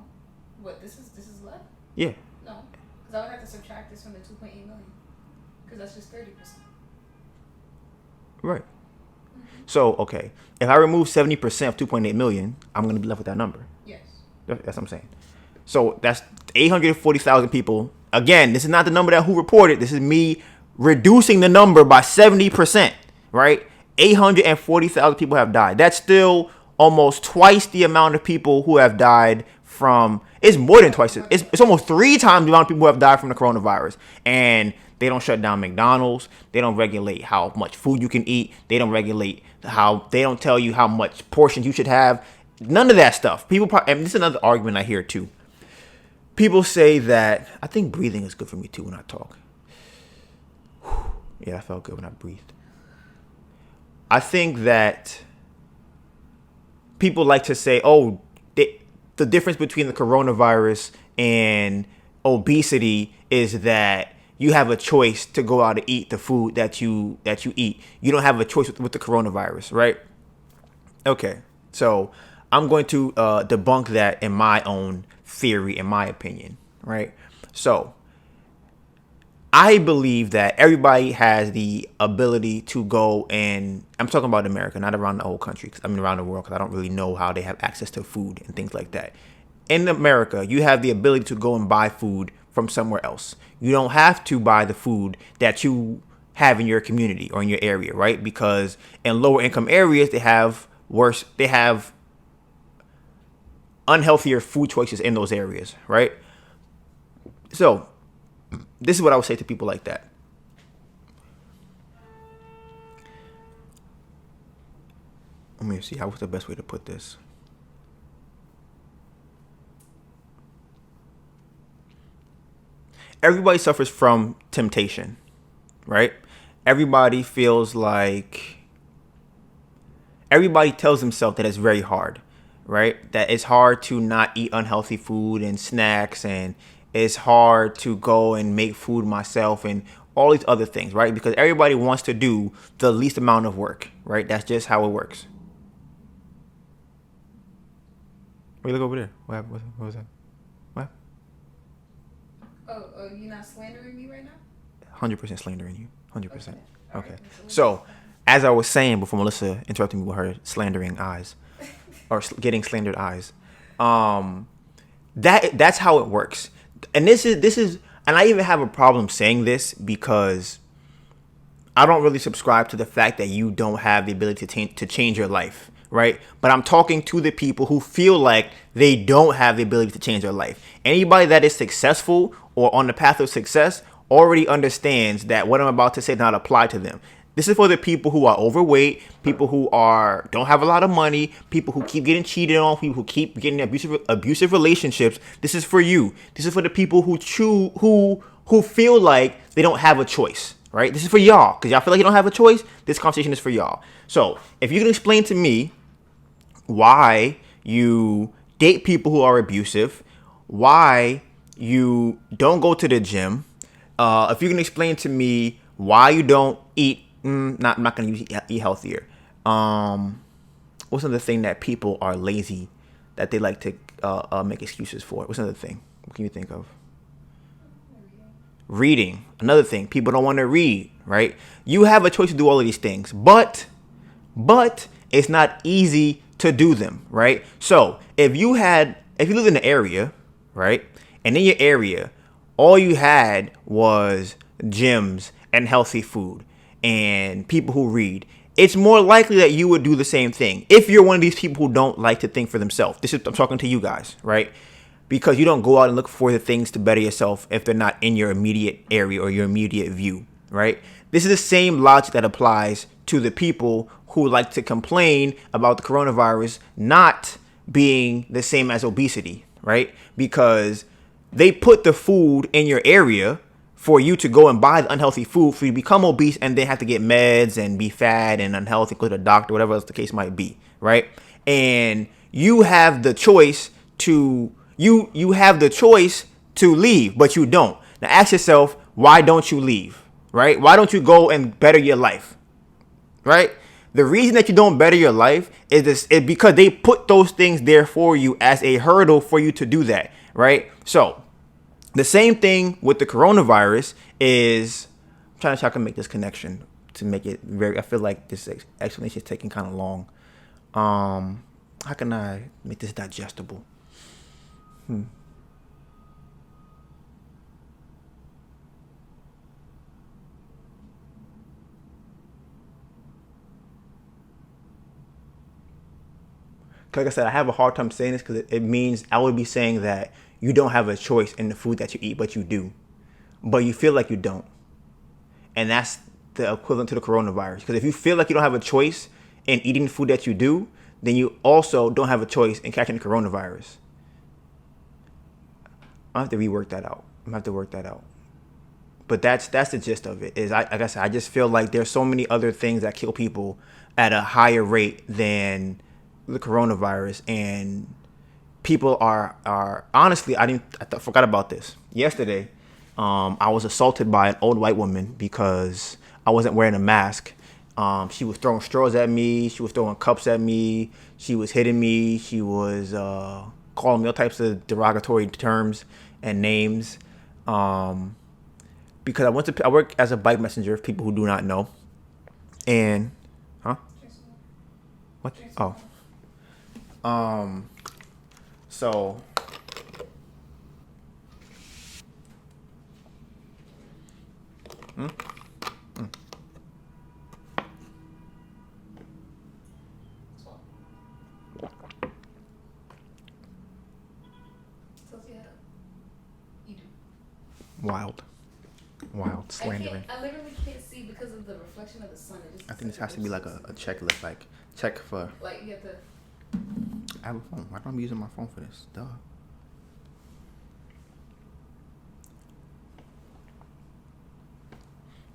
What, this is left? Yeah. No. Because I would have to subtract this from the 2.8 million. Because that's just 30%. Right. So, okay. If I remove 70% of 2.8 million, I'm going to be left with that number. Yes. That's what I'm saying. So that's 840,000 people. Again, this is not the number that who reported. This is me reducing the number by 70%, right? 840,000 people have died. That's still almost twice the amount of people who have died from, it's more than twice. It's almost 3 times the amount of people who have died from the coronavirus. And they don't shut down McDonald's. They don't regulate how much food you can eat. They don't regulate they don't tell you how much portions you should have. None of that stuff. And this is another argument I hear too. People say that, I think breathing is good for me too when I talk. Yeah, I felt good when I breathed. I think that people like to say, oh, the difference between the coronavirus and obesity is that you have a choice to go out and eat the food that you eat. You don't have a choice with the coronavirus, right? Okay, so I'm going to debunk that in my own theory, in my opinion, right? So I believe that everybody has the ability to go, and I'm talking about America, not around the whole country. I mean, around the world, because I don't really know how they have access to food and things like that. In America, you have the ability to go and buy food from somewhere else. You don't have to buy the food that you have in your community or in your area, right? Because in lower income areas, they have unhealthier food choices in those areas, right? So this is what I would say to people like that. Let me see. What's the best way to put this? Everybody suffers from temptation, right? Everybody feels like, everybody tells themselves that it's very hard, right? That it's hard to not eat unhealthy food and snacks, and it's hard to go and make food myself and all these other things, right? Because everybody wants to do the least amount of work, right? That's just how it works. Wait, look over there. What happened? What was that? What? Oh, you're not slandering me right now? 100% slandering you. 100%. Okay. Right. So, as I was saying before Melissa interrupted me with her slandering eyes, or getting slandered eyes, that's how it works. And this is, and I even have a problem saying this because I don't really subscribe to the fact that you don't have the ability to change your life, right? But I'm talking to the people who feel like they don't have the ability to change their life. Anybody that is successful or on the path of success already understands that what I'm about to say does not apply to them. This is for the people who are overweight, people who don't have a lot of money, people who keep getting cheated on, people who keep getting abusive relationships. This is for you. This is for the people who feel like they don't have a choice. Right? This is for y'all. Because y'all feel like you don't have a choice. This conversation is for y'all. So, if you can explain to me why you date people who are abusive, why you don't go to the gym, if you can explain to me why you don't eat, I'm not going to eat healthier. What's another thing that people are lazy, that they like to make excuses for? What's another thing? What can you think of? Reading, another thing. People don't want to read, right? You have a choice to do all of these things, but it's not easy to do them, right? So if you live in an area, right, and in your area, all you had was gyms and healthy food and people who read, it's more likely that you would do the same thing if you're one of these people who don't like to think for themselves. I'm talking to you guys, right? Because you don't go out and look for the things to better yourself if they're not in your immediate area or your immediate view, right? This is the same logic that applies to the people who like to complain about the coronavirus not being the same as obesity, right? Because they put the food in your area for you to go and buy the unhealthy food for you to become obese and then have to get meds and be fat and unhealthy, go to the doctor, whatever else the case might be, right? And you have the choice to leave, but you don't. Now ask yourself, why don't you leave, right? Why don't you go and better your life, right? The reason that you don't better your life is because they put those things there for you as a hurdle for you to do that, right? So the same thing with the coronavirus is, I'm trying to see how I can make this connection to make it I feel like this explanation is taking kind of long. How can I make this digestible? Like I said, I have a hard time saying this because it means I would be saying that you don't have a choice in the food that you eat, but you do. But you feel like you don't. And that's the equivalent to the coronavirus. Because if you feel like you don't have a choice in eating the food that you do, then you also don't have a choice in catching the coronavirus. I have to rework that out. I'm gonna have to work that out. But that's the gist of it. Is like I said, I just feel like there's so many other things that kill people at a higher rate than the coronavirus, and people are honestly, I forgot about this yesterday. I was assaulted by an old white woman because I wasn't wearing a mask. She was throwing straws at me. She was throwing cups at me. She was hitting me. She was calling me all types of derogatory terms and names. Because I work as a bike messenger for people who do not know. And what? Oh. So wild slandering. I literally can't see because of the reflection of the sun. I think this has to be like a checklist, like check for. Like you have to. I have a phone. Why don't I be using my phone for this? Duh.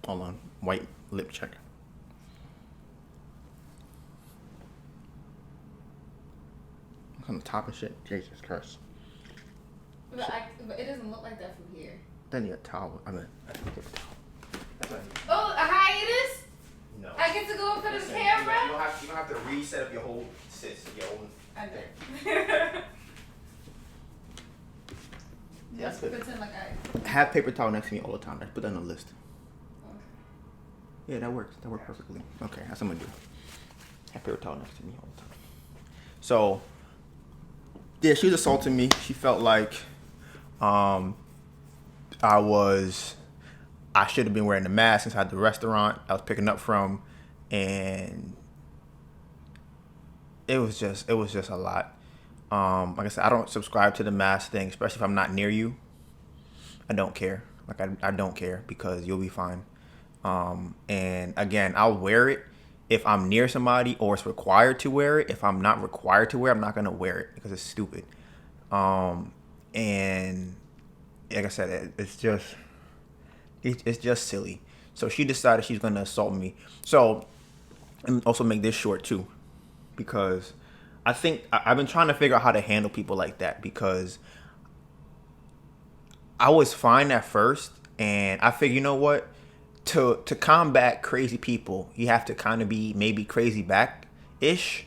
Hold on. White lip check. on the top and shit. Jesus Christ. But it doesn't look like that from here. Then you a towel. I mean, a towel. Oh, a hiatus? No. I get to go up for the camera? You don't have to reset up your whole own I know. Yeah, Just pretend like I have paper towel next to me all the time. I put that on the list. Okay. Yeah, that works. That worked perfectly. Okay, that's what I'm gonna do. Have paper towel next to me all the time. So, yeah, she was assaulting me. She felt like I should have been wearing the mask inside the restaurant I was picking up from, and it was just a lot. Like I said, I don't subscribe to the mask thing, especially if I'm not near you. I don't care. Like I don't care because you'll be fine. And again, I'll wear it if I'm near somebody or it's required to wear it. If I'm not required to wear it, I'm not gonna wear it because it's stupid. And like I said, it's just silly. So she decided she's gonna assault me. So, and also make this short too, because I think I've been trying to figure out how to handle people like that, because I was fine at first, and I figured, you know what, to combat crazy people, you have to kind of be maybe crazy back ish.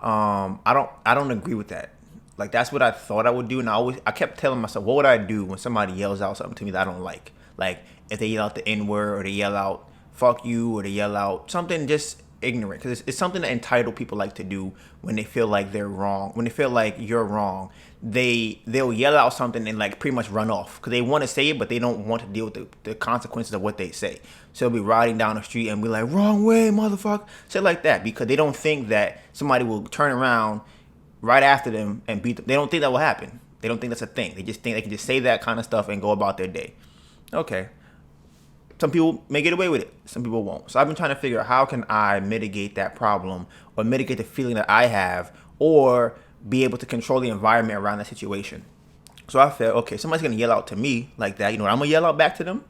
I don't agree with that. Like, that's what I thought I would do, and I kept telling myself, what would I do when somebody yells out something to me that I don't like? Like, if they yell out the N-word, or they yell out fuck you, or they yell out something just ignorant, because it's something that entitled people like to do when they feel like they're wrong, when they feel like you're wrong. They'll yell out something and like pretty much run off because they want to say it, but they don't want to deal with the consequences of what they say. So they'll be riding down the street and be like, wrong way, motherfucker, shit like that, because they don't think that somebody will turn around right after them and beat them. They don't think that will happen. They don't think that's a thing. They just think they can just say that kind of stuff and go about their day. Okay. Some people may get away with it. Some people won't. So I've been trying to figure out how can I mitigate that problem, or mitigate the feeling that I have, or be able to control the environment around that situation. So I felt, okay, somebody's going to yell out to me like that. You know what I'm going to yell out back to them?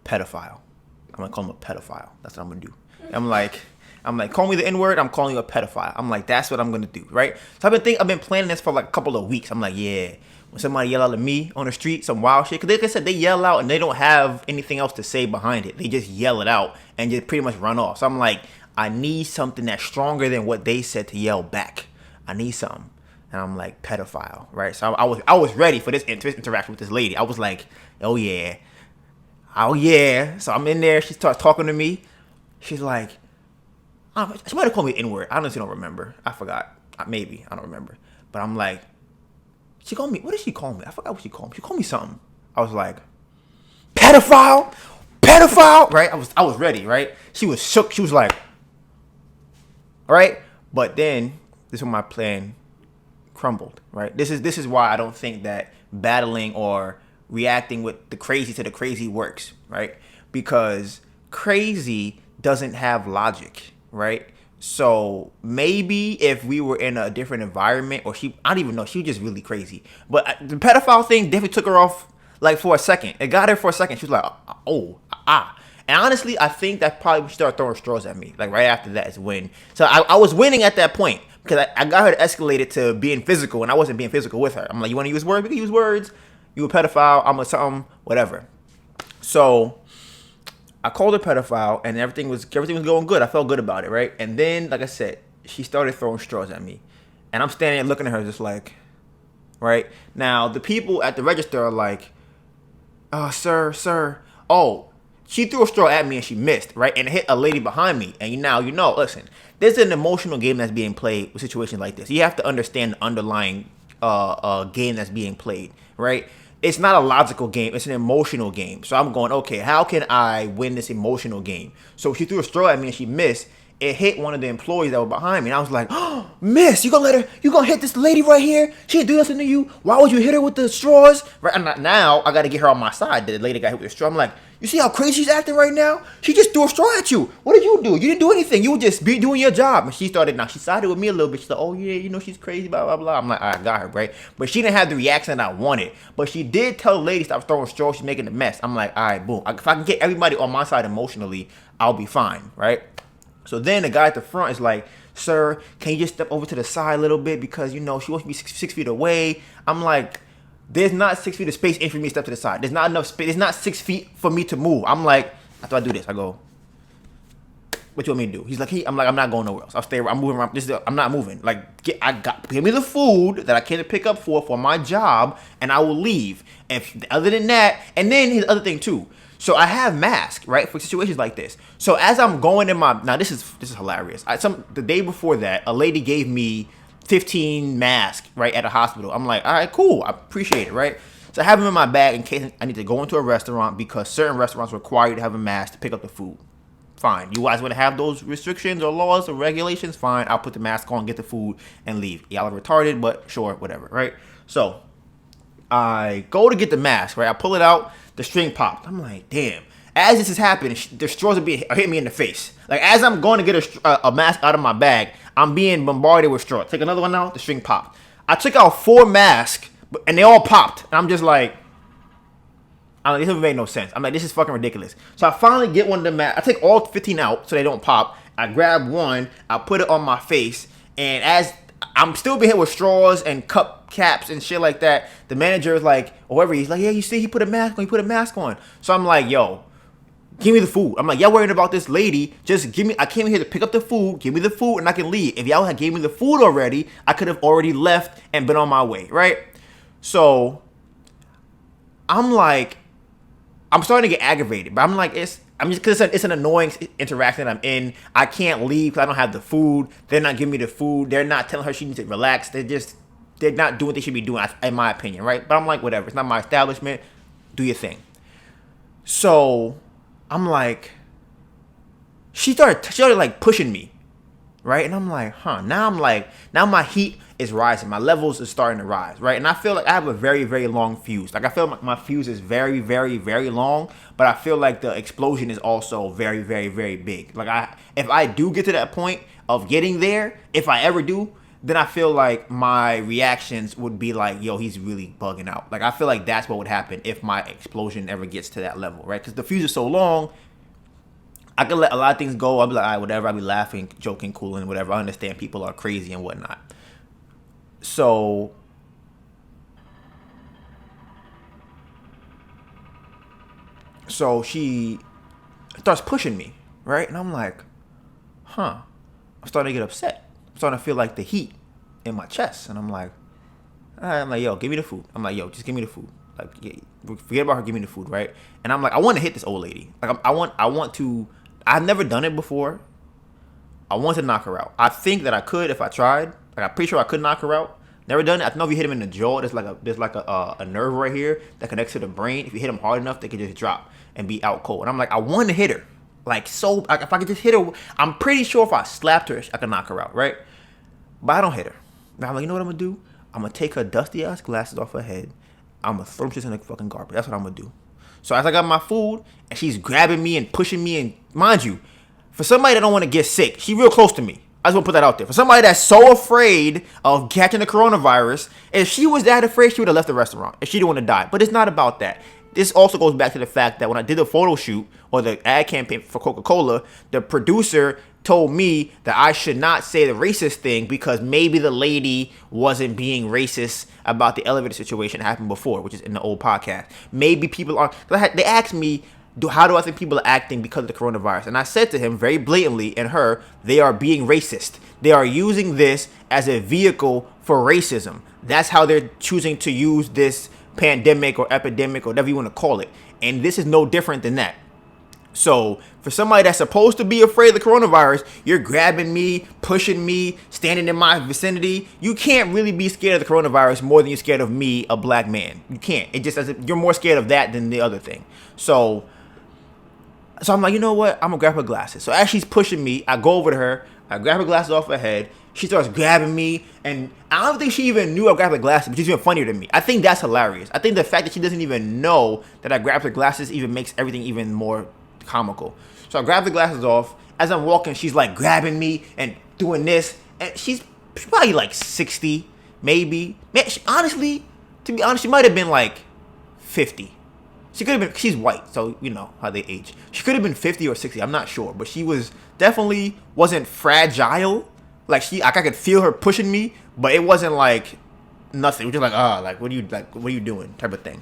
Pedophile. I'm going to call them a pedophile. That's what I'm going to do. I'm like, call me the N-word, I'm calling you a pedophile. I'm like, that's what I'm going to do, right? So I've been planning this for like a couple of weeks. I'm like, yeah, when somebody yell out at me on the street, some wild shit, because like I said, they yell out and they don't have anything else to say behind it. They just yell it out and just pretty much run off. So I'm like, I need something that's stronger than what they said to yell back. I need something. And I'm like, pedophile, right? So I was ready for this interaction with this lady. I was like, oh yeah. So I'm in there. She starts talking to me. She's like, she might have called me N-word. I honestly don't remember. I forgot. Maybe. I don't remember. But I'm like, she called me. What did she call me? I forgot what she called me. She called me something. I was like, pedophile, right? I was ready, right? She was shook. She was like, all right. But then this is when my plan crumbled, right? This is why I don't think that battling or reacting with the crazy to the crazy works, right? Because crazy doesn't have logic, right? So maybe if we were in a different environment, or I don't even know, she was just really crazy. But the pedophile thing definitely took her off like for a second. It got her for a second. She was like, And honestly, I think that probably when she started throwing straws at me. Like right after that is when. So I was winning at that point because I got her to escalate it to being physical, and I wasn't being physical with her. I'm like, you want to use words? We can use words. You a pedophile. I'm a something, whatever. So I called her pedophile, and everything was going good. I felt good about it, right? And then, like I said, she started throwing straws at me, and I'm standing there looking at her just like, right? Now the people at the register are like, sir. Oh, she threw a straw at me and she missed, right? And it hit a lady behind me. And listen, there's an emotional game that's being played with situations like this. You have to understand the underlying game that's being played, right? It's not a logical game. It's an emotional game. So I'm going, okay, how can I win this emotional game? So she threw a straw at me and she missed. It hit one of the employees that were behind me. And I was like, oh, miss, you gonna hit this lady right here? She didn't do nothing to you. Why would you hit her with the straws? Right? And now I got to get her on my side. The lady got hit with the straw. I'm like, you see how crazy she's acting right now? She just threw a straw at you. What did you do? You didn't do anything. You were just be doing your job. And she sided with me a little bit. She's like, oh yeah, she's crazy, blah, blah, blah. I'm like, I got her, right? But she didn't have the reaction that I wanted. But she did tell the lady, stop throwing straws. She's making a mess. I'm like, all right, boom. If I can get everybody on my side emotionally, I'll be fine, right? So then the guy at the front is like, sir, can you just step over to the side a little bit because, she wants to be 6 feet away. I'm like, there's not 6 feet of space in for me to step to the side. There's not enough space. There's not 6 feet for me to move. I'm like, after I do this, I go, what you want me to do? He's like, I'm like, I'm not going nowhere else. I'll stay. I'm moving around. I'm not moving. Like, give me the food that I came to pick up for my job, and I will leave. And other than that, and then his other thing too. So I have masks, right, for situations like this. So as I'm going in now this is hilarious. The day before that, a lady gave me 15 masks, right, at a hospital. I'm like, all right, cool. I appreciate it, right? So I have them in my bag in case I need to go into a restaurant because certain restaurants require you to have a mask to pick up the food. Fine. You guys want to have those restrictions or laws or regulations? Fine. I'll put the mask on, get the food, and leave. Y'all are retarded, but sure, whatever, right? So I go to get the mask, right? I pull it out. The string popped. I'm like, damn. As this is happening, the straws are hitting me in the face. Like, as I'm going to get a mask out of my bag, I'm being bombarded with straws. Take another one out, the string popped. I took out 4 masks, and they all popped. And I'm just like, this doesn't make no sense. I'm like, this is fucking ridiculous. So I finally get one of the masks. I take all 15 out so they don't pop. I grab one. I put it on my face. And as I'm still being hit with straws and cup caps and shit like that, the manager is like, or whoever, he's like, yeah, you see, he put a mask on. So I'm like, yo, give me the food. I'm like, y'all worrying about this lady. Just give me, I came here to pick up the food. Give me the food and I can leave. If y'all had gave me the food already, I could have already left and been on my way, right? So I'm like, I'm starting to get aggravated, but I'm like, because it's an annoying interaction that I'm in. I can't leave because I don't have the food. They're not giving me the food. They're not telling her she needs to relax. They're not doing what they should be doing, in my opinion, right? But I'm like, whatever. It's not my establishment. Do your thing. So I'm like, she started like pushing me, right? And I'm like, now my heat is rising. My levels is starting to rise, right? And I feel like I have a very, very long fuse. Like, I feel like my fuse is very, very, very long, but I feel like the explosion is also very, very, very big. Like, if I do get to that point of getting there, if I ever do, then I feel like my reactions would be like, yo, he's really bugging out. Like, I feel like that's what would happen if my explosion ever gets to that level, right? Because the fuse is so long, I can let a lot of things go. I'll be like, all right, whatever. I'll be laughing, joking, cool, and whatever. I understand people are crazy and whatnot. So she starts pushing me, right? And I'm like, I'm starting to get upset. I'm starting to feel like the heat in my chest. And I'm like, all right, I'm like, yo, give me the food. I'm like, yo, just give me the food. Like, yeah, forget about her, give me the food, right? And I'm like, I want to hit this old lady. Like, I want to, I've never done it before. I want to knock her out. I think that I could if I tried. Like, I'm pretty sure I could knock her out. Never done it. I know if you hit him in the jaw, there's like a nerve right here that connects to the brain. If you hit him hard enough, they could just drop and be out cold. And I'm like, I want to hit her. Like, so, like, if I could just hit her, I'm pretty sure if I slapped her, I could knock her out, right? But I don't hit her. Now I'm like, you know what I'm gonna do? I'm gonna take her dusty ass glasses off her head. I'm gonna throw them shit in the fucking garbage. That's what I'm gonna do. So as I got my food, and she's grabbing me and pushing me, and mind you, for somebody that don't want to get sick, she real close to me. I just want to put that out there. For somebody that's so afraid of catching the coronavirus, if she was that afraid, she would have left the restaurant. If she didn't want to die. But it's not about that. This also goes back to the fact that when I did the photo shoot or the ad campaign for Coca-Cola, the producer told me that I should not say the racist thing because maybe the lady wasn't being racist about the elevator situation that happened before, which is in the old podcast. Maybe people are. They asked me, how do I think people are acting because of the coronavirus? And I said to him very blatantly and her, they are being racist. They are using this as a vehicle for racism. That's how they're choosing to use this pandemic or epidemic or whatever you want to call it. And this is no different than that. So for somebody that's supposed to be afraid of the coronavirus, you're grabbing me, pushing me, standing in my vicinity. You can't really be scared of the coronavirus more than you're scared of me, a black man. You can't. It just doesn't. You're more scared of that than the other thing. So I'm like, you know what? I'm gonna grab her glasses. So as she's pushing me, I go over to her. I grab her glasses off her head. She starts grabbing me, and I don't think she even knew I grabbed her glasses, which is even funnier to me. I think that's hilarious. I think the fact that she doesn't even know that I grabbed her glasses even makes everything even more comical. So I grab the glasses off. As I'm walking, she's like grabbing me and doing this, and she's probably like 60, maybe. Man, honestly, to be honest, she might have been like 50. She could have been, she's white, so you know how they age. She could have been 50 or 60, I'm not sure. But she was definitely wasn't fragile, Like I could feel her pushing me, but it wasn't like nothing. It was just like what are you doing type of thing.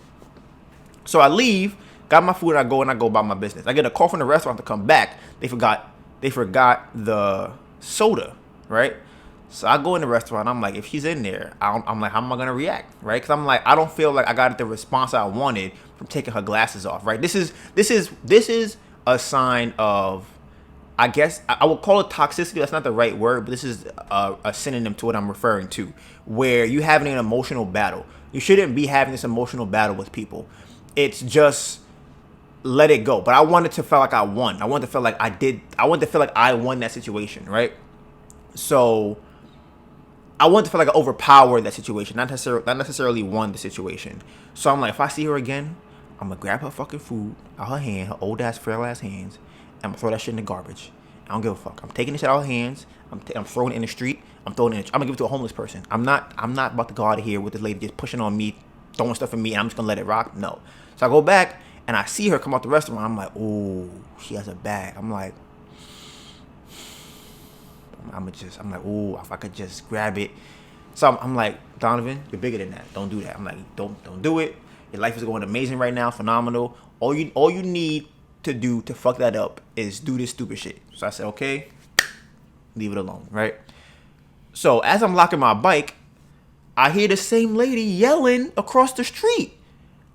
So I leave, got my food, and I go about my business. I get a call from the restaurant to come back. They forgot the soda, right? So I go in the restaurant. I'm like, if she's in there, I'm like, how am I gonna react, right? Because I'm like, I don't feel like I got the response I wanted from taking her glasses off, right? This is a sign of, I guess I would call it toxicity. That's not the right word, but this is a synonym to what I'm referring to, where you having an emotional battle. You shouldn't be having this emotional battle with people. It's just let it go. But I wanted to feel like I won. I wanted to feel like I did. I wanted to feel like I won that situation, right? So I wanted to feel like I overpowered that situation, not necessarily won the situation. So I'm like, if I see her again, I'm gonna grab her fucking food out her hand, her old ass, frail ass hands, and I'm gonna throw that shit in the garbage. I don't give a fuck. I'm taking this shit out of her hands. I'm throwing it in the street. I'm gonna give it to a homeless person. I'm not about to go out of here with this lady just pushing on me, throwing stuff at me, and I'm just gonna let it rock. No. So I go back and I see her come out the restaurant. I'm like, oh, she has a bag. I'm like, oh, if I could just grab it. So I'm like, Donivan, you're bigger than that. Don't do that. I'm like, don't do it. Your life is going amazing right now, phenomenal. All you need to do to fuck that up is do this stupid shit. So I said, okay, leave it alone, right? So as I'm locking my bike, I hear the same lady yelling across the street.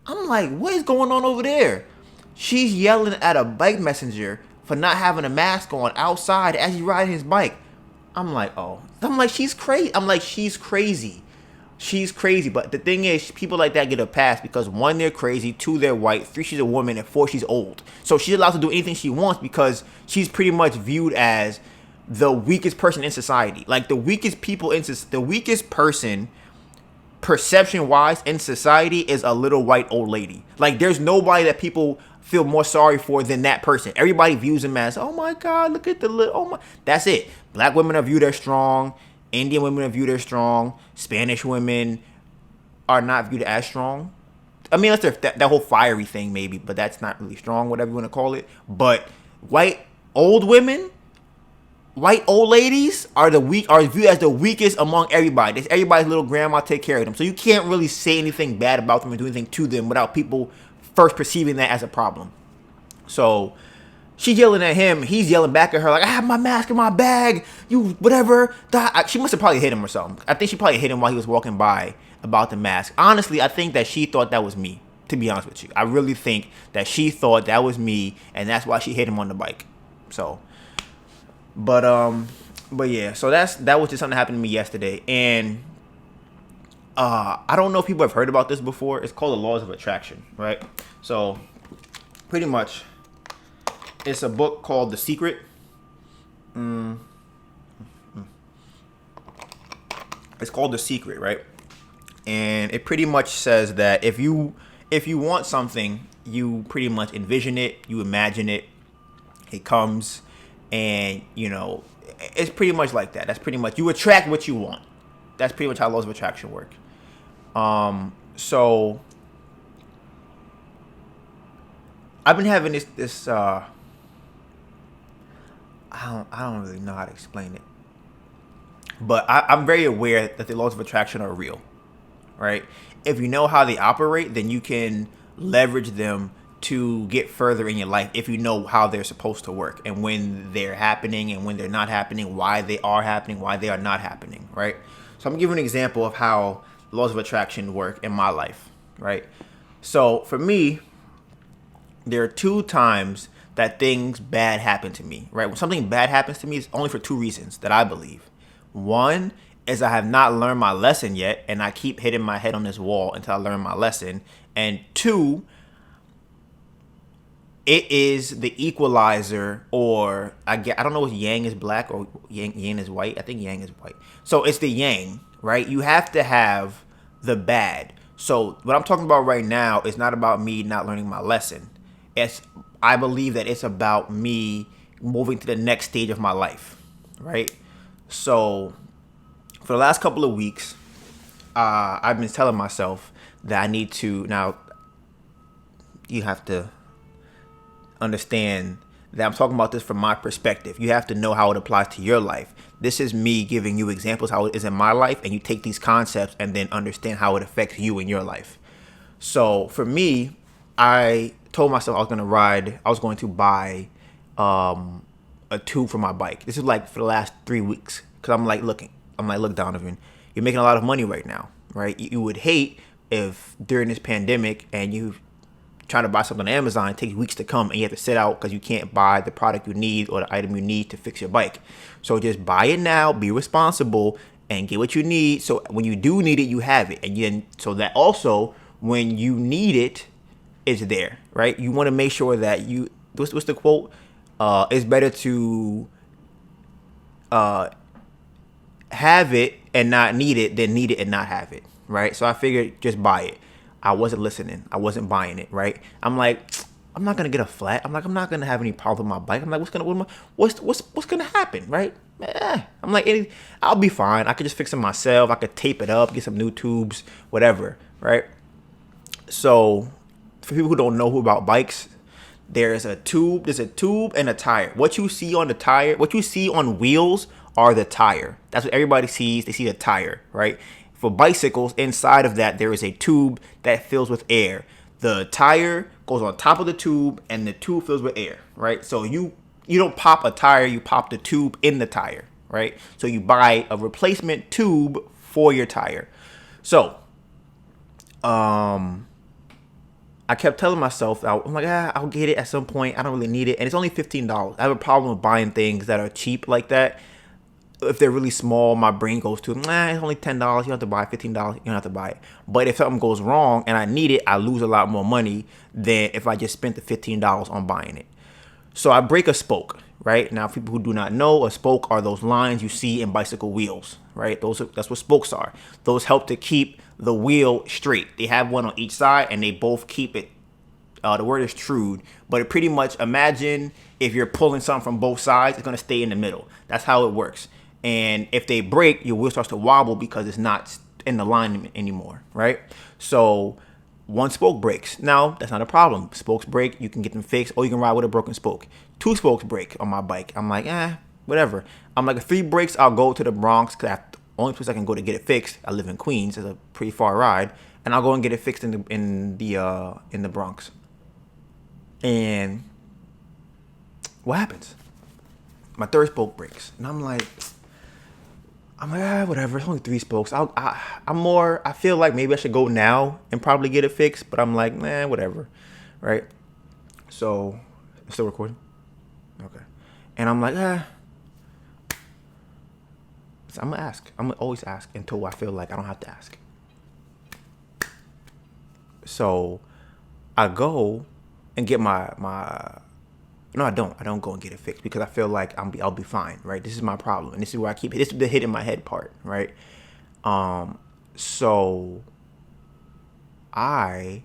I'm like, what is going on over there? She's yelling at a bike messenger for not having a mask on outside as he's riding his bike. I'm like, oh. I'm like, she's crazy. She's crazy. But the thing is, people like that get a pass because 1, they're crazy, 2, they're white, 3, she's a woman, and 4, she's old. So she's allowed to do anything she wants because she's pretty much viewed as the weakest person in society. Like the weakest person perception-wise in society is a little white old lady. Like there's nobody that people feel more sorry for than that person. Everybody views them as, oh my God, look at the little, oh my. That's it. Black women are viewed as strong. Indian women are viewed as strong. Spanish women are not viewed as strong. I mean, that's that whole fiery thing maybe, but that's not really strong, whatever you want to call it. But white old ladies are viewed as the weakest among everybody. It's everybody's little grandma, take care of them. So you can't really say anything bad about them or do anything to them without people first perceiving that as a problem. So she's yelling at him. He's yelling back at her like, I have my mask in my bag. You whatever. She must have probably hit him or something. I think she probably hit him while he was walking by about the mask. Honestly, I think that she thought that was me, to be honest with you. I really think that she thought that was me, and that's why she hit him on the bike. So, but yeah. So that was just something that happened to me yesterday. And I don't know if people have heard about this before. It's called the laws of attraction, right? So pretty much it's a book called The Secret. It's called The Secret, right? And it pretty much says that if you want something, you pretty much envision it, you imagine it, it comes, and it's pretty much like that. That's pretty much, you attract what you want. That's pretty much how laws of attraction work. So I've been having this I don't really know how to explain it, but I'm very aware that the laws of attraction are real, right? If you know how they operate, then you can leverage them to get further in your life if you know how they're supposed to work and when they're happening and when they're not happening, why they are happening, why they are not happening, right? So I'm gonna give you an example of how laws of attraction work in my life, right? So for me, there are 2 times that things bad happen to me, right? When something bad happens to me, it's only for 2 reasons that I believe. One is I have not learned my lesson yet, and I keep hitting my head on this wall until I learn my lesson. And 2, it is the equalizer, or I don't know if yang is black or yang is white. I think yang is white. So it's the yang, right? You have to have the bad. So what I'm talking about right now is not about me not learning my lesson. I believe that it's about me moving to the next stage of my life, right? So for the last couple of weeks, I've been telling myself that I need to, now you have to understand that I'm talking about this from my perspective. You have to know how it applies to your life. This is me giving you examples how it is in my life, and you take these concepts and then understand how it affects you in your life. So for me, I told myself I was going to buy a tube for my bike. This is like for the last 3 weeks. Cause I'm like, look, Donivan, you're making a lot of money right now, right? You would hate if during this pandemic and you trying to buy something on Amazon, it takes weeks to come and you have to sit out because you can't buy the product you need or the item you need to fix your bike. So just buy it now, be responsible, and get what you need. So when you do need it, you have it. And so that also when you need it, it's there, right? You want to make sure that what's the quote? It's better to have it and not need it than need it and not have it, right? So I figured just buy it. I wasn't listening. I wasn't buying it, right? I'm like, I'm not gonna get a flat. I'm not gonna have any problem with my bike. I'm like, what's gonna happen, right? I'm like, I'll be fine. I could just fix it myself. I could tape it up, get some new tubes, whatever, right? So for people who don't know about bikes, there's a tube and a tire. What you see on the tire, what you see on wheels are the tire. That's what everybody sees. They see the tire, right? For bicycles, inside of that, there is a tube that fills with air. The tire goes on top of the tube and the tube fills with air, right? So you don't pop a tire, you pop the tube in the tire, right? So you buy a replacement tube for your tire. So, I kept telling myself, I'm like, I'll get it at some point. I don't really need it. And it's only $15. I have a problem with buying things that are cheap like that. If they're really small, my brain goes to, it's only $10. You don't have to buy it. $15. You don't have to buy it. But if something goes wrong and I need it, I lose a lot more money than if I just spent the $15 on buying it. So I break a spoke, right? Now, people who do not know, a spoke are those lines you see in bicycle wheels, right? That's what spokes are. Those help to keep the wheel straight. They have one on each side and they both keep it. The word is trued, but it pretty much, imagine if you're pulling something from both sides, it's going to stay in the middle. That's how it works. And if they break, your wheel starts to wobble because it's not in the line anymore, right? So one spoke breaks. Now, that's not a problem. Spokes break, you can get them fixed, or you can ride with a broken spoke. 2 spokes break on my bike. I'm like, whatever. I'm like, if 3 breaks, I'll go to the Bronx because that's the only place I can go to get it fixed. I live in Queens. It's a pretty far ride. And I'll go and get it fixed in the Bronx. And what happens? My 3rd spoke breaks. And I'm like, whatever. It's only 3 spokes. I feel like maybe I should go now and probably get it fixed. But I'm like, whatever. Right? So, it's still recording? Okay. And I'm like, so I'm going to ask. I'm going to always ask until I feel like I don't have to ask. So, I go and get my no, I don't go and get it fixed because I feel like I'll be fine, right? This is my problem, and this is where this is the hit in my head part, right? So I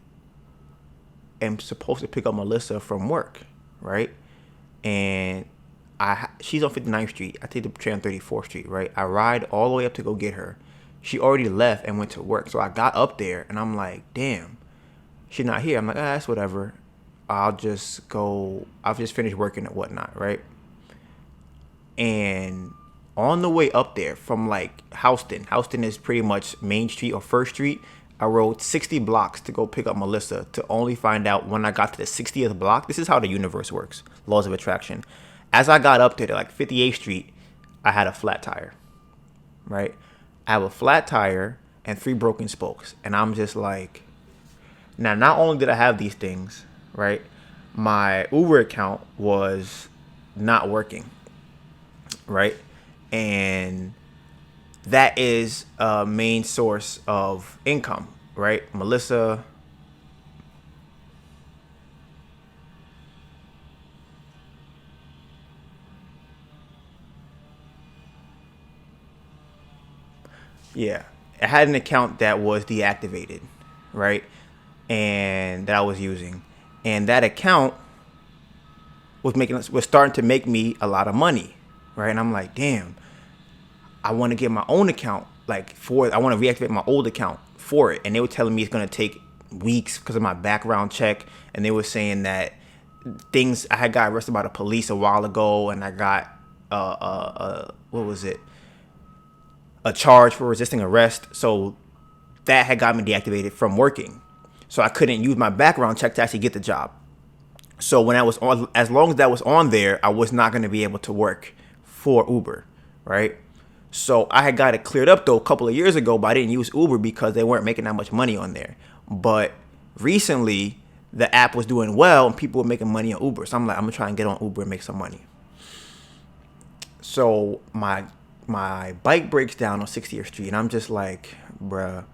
am supposed to pick up Melissa from work, right? And she's on 59th Street. I take the train on 34th Street, right? I ride all the way up to go get her. She already left and went to work, so I got up there and I'm like, damn, she's not here. I'm like, that's whatever. I'll just finish working and whatnot, right? And on the way up there from like Houston is pretty much Main Street or First Street. I rode 60 blocks to go pick up Melissa to only find out when I got to the 60th block. This is how the universe works. Laws of attraction. As I got up there to like 58th Street, I had a flat tire, right? I have a flat tire and 3 broken spokes. And I'm just like, now, not only did I have these things, right? My Uber account was not working, right? And that is a main source of income, right? Melissa. Yeah, I had an account that was deactivated, right? And that I was using. And that account was starting to make me a lot of money, right? And I'm like, damn, I want to get my own account, I want to reactivate my old account for it. And they were telling me it's going to take weeks because of my background check. And they were saying that things. I had got arrested by the police a while ago, and I got what was it? A charge for resisting arrest. So that had got me deactivated from working. So I couldn't use my background check to actually get the job. So when I was on, as long as that was on there, I was not going to be able to work for Uber, right? So I had got it cleared up though a couple of years ago, but I didn't use Uber because they weren't making that much money on there. But recently, the app was doing well and people were making money on Uber. So I'm like, I'm gonna try and get on Uber and make some money. So my bike breaks down on 60th Street, and I'm just like, bruh,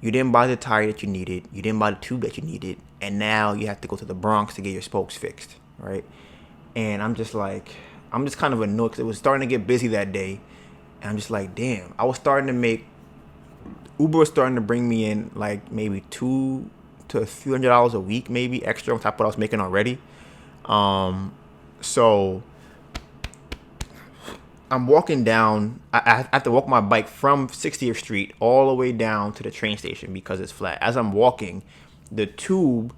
you didn't buy the tire that you needed, you didn't buy the tube that you needed, and now you have to go to the Bronx to get your spokes fixed, right? And I'm just kind of annoyed because it was starting to get busy that day. And I'm just like, damn, Uber was starting to bring me in like maybe $200 to a few $100 a week, maybe extra on top of what I was making already. So I'm walking down. I have to walk my bike from 60th Street all the way down to the train station because it's flat. As I'm walking, the tube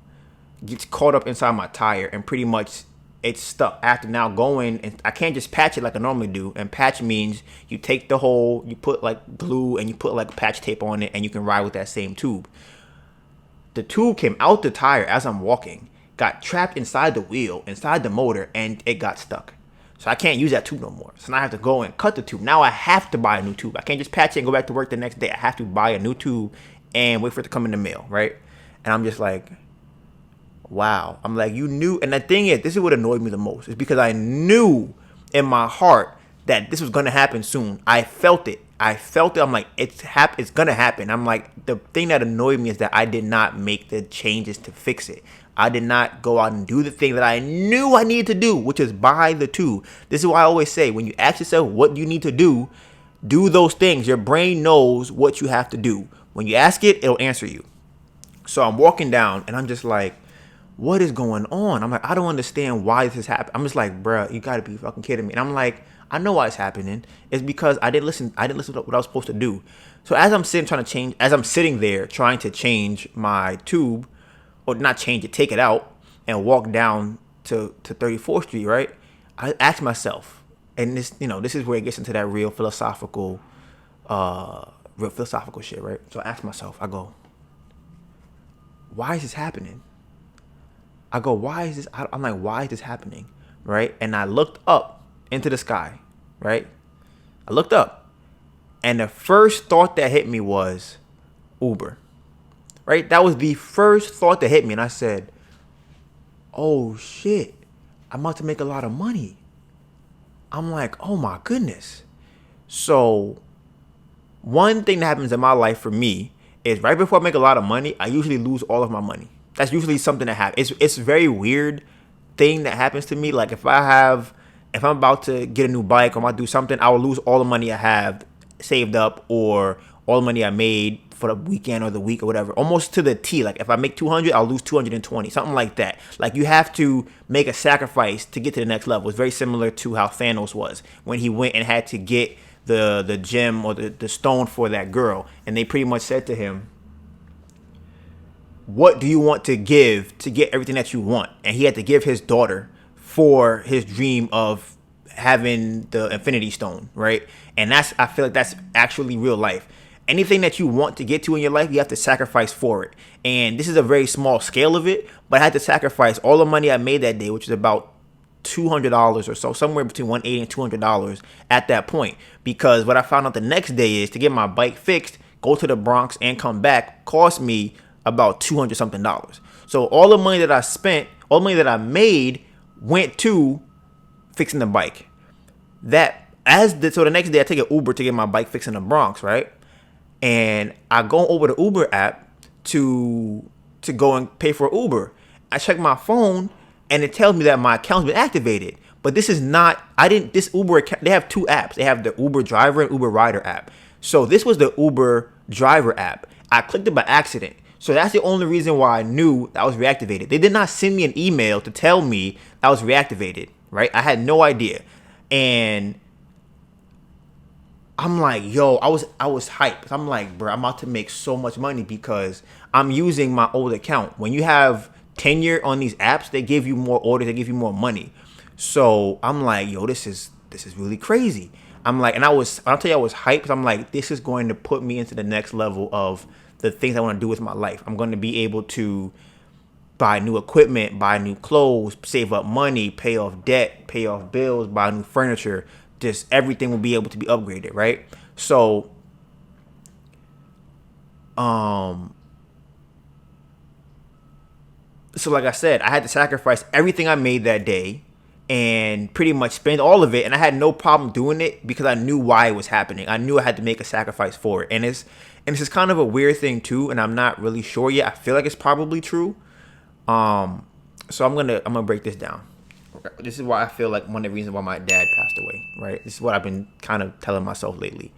gets caught up inside my tire and pretty much it's stuck. I have to now go in, and I can't just patch it like I normally do. And patch means you take the hole, you put like glue, and you put like patch tape on it, and you can ride with that same tube. The tube came out the tire as I'm walking, got trapped inside the wheel, inside the motor, and it got stuck. So I can't use that tube no more. So now I have to go and cut the tube. Now I have to buy a new tube. I can't just patch it and go back to work the next day. I have to buy a new tube and wait for it to come in the mail, right? And I'm just like, wow. I'm like, you knew. And the thing is, this is what annoyed me the most. Is because I knew in my heart that this was going to happen soon. I felt it. I'm like, it's going to happen. I'm like, the thing that annoyed me is that I did not make the changes to fix it. I did not go out and do the thing that I knew I needed to do, which is buy the tube. This is why I always say, when you ask yourself what you need to do those things. Your brain knows what you have to do. When you ask it, it'll answer you. So I'm walking down and I'm just like, what is going on? I'm like, I don't understand why this is happening. I'm just like, bruh, you gotta be fucking kidding me. And I'm like, I know why it's happening. It's because I didn't listen to what I was supposed to do. So as I'm sitting there trying to change my tube, or not change it, take it out and walk down to 34th Street, right? I asked myself, and this is where it gets into that real philosophical shit, right? So I asked myself, I go, why is this happening? I'm like, why is this happening? Right? And I looked up into the sky, right? I looked up, and the first thought that hit me was Uber, right? That was the first thought that hit me. And I said, oh shit, I'm about to make a lot of money. I'm like, oh my goodness. So one thing that happens in my life for me is right before I make a lot of money, I usually lose all of my money. That's usually something that happens. It's a very weird thing that happens to me. Like if I'm about to get a new bike or I'm about to do something, I will lose all the money I have saved up or all the money I made for the weekend or the week or whatever, almost to the T. Like if I make 200, I'll lose 220, something like that. Like you have to make a sacrifice to get to the next level. It's very similar to how Thanos was when he went and had to get the gem or the stone for that girl. And they pretty much said to him, what do you want to give to get everything that you want? And he had to give his daughter for his dream of having the Infinity Stone, right? And I feel like that's actually real life. Anything that you want to get to in your life, you have to sacrifice for it. And this is a very small scale of it, but I had to sacrifice all the money I made that day, which is about $200 or so, somewhere between $180 and $200 at that point. Because what I found out the next day is to get my bike fixed, go to the Bronx and come back cost me about $200 something. So all the money that I spent, all the money that I made went to fixing the bike. So the next day I take an Uber to get my bike fixed in the Bronx, right? And I go over the Uber app to go and pay for Uber. I check my phone and it tells me that my account's been activated. But this is not, this Uber account, they have two apps. They have the Uber driver and Uber rider app. So this was the Uber driver app. I clicked it by accident. So that's the only reason why I knew that was reactivated. They did not send me an email to tell me that was reactivated, right? I had no idea. And I'm like, yo, I was hyped. I'm like, bro, I'm about to make so much money because I'm using my old account. When you have tenure on these apps, they give you more orders, they give you more money. So I'm like, yo, this is really crazy. I'm like, and I'll tell you, I was hyped. I'm like, this is going to put me into the next level of the things I want to do with my life. I'm going to be able to buy new equipment, buy new clothes, save up money, pay off debt, pay off bills, buy new furniture. Just everything will be able to be upgraded, right? So, so like I said, I had to sacrifice everything I made that day and pretty much spend all of it. And I had no problem doing it because I knew why it was happening. I knew I had to make a sacrifice for it. And this is kind of a weird thing too, and I'm not really sure yet. I feel like it's probably true. So I'm gonna break this down. This is why I feel like one of the reasons why my dad passed away, right? This is what I've been kind of telling myself lately.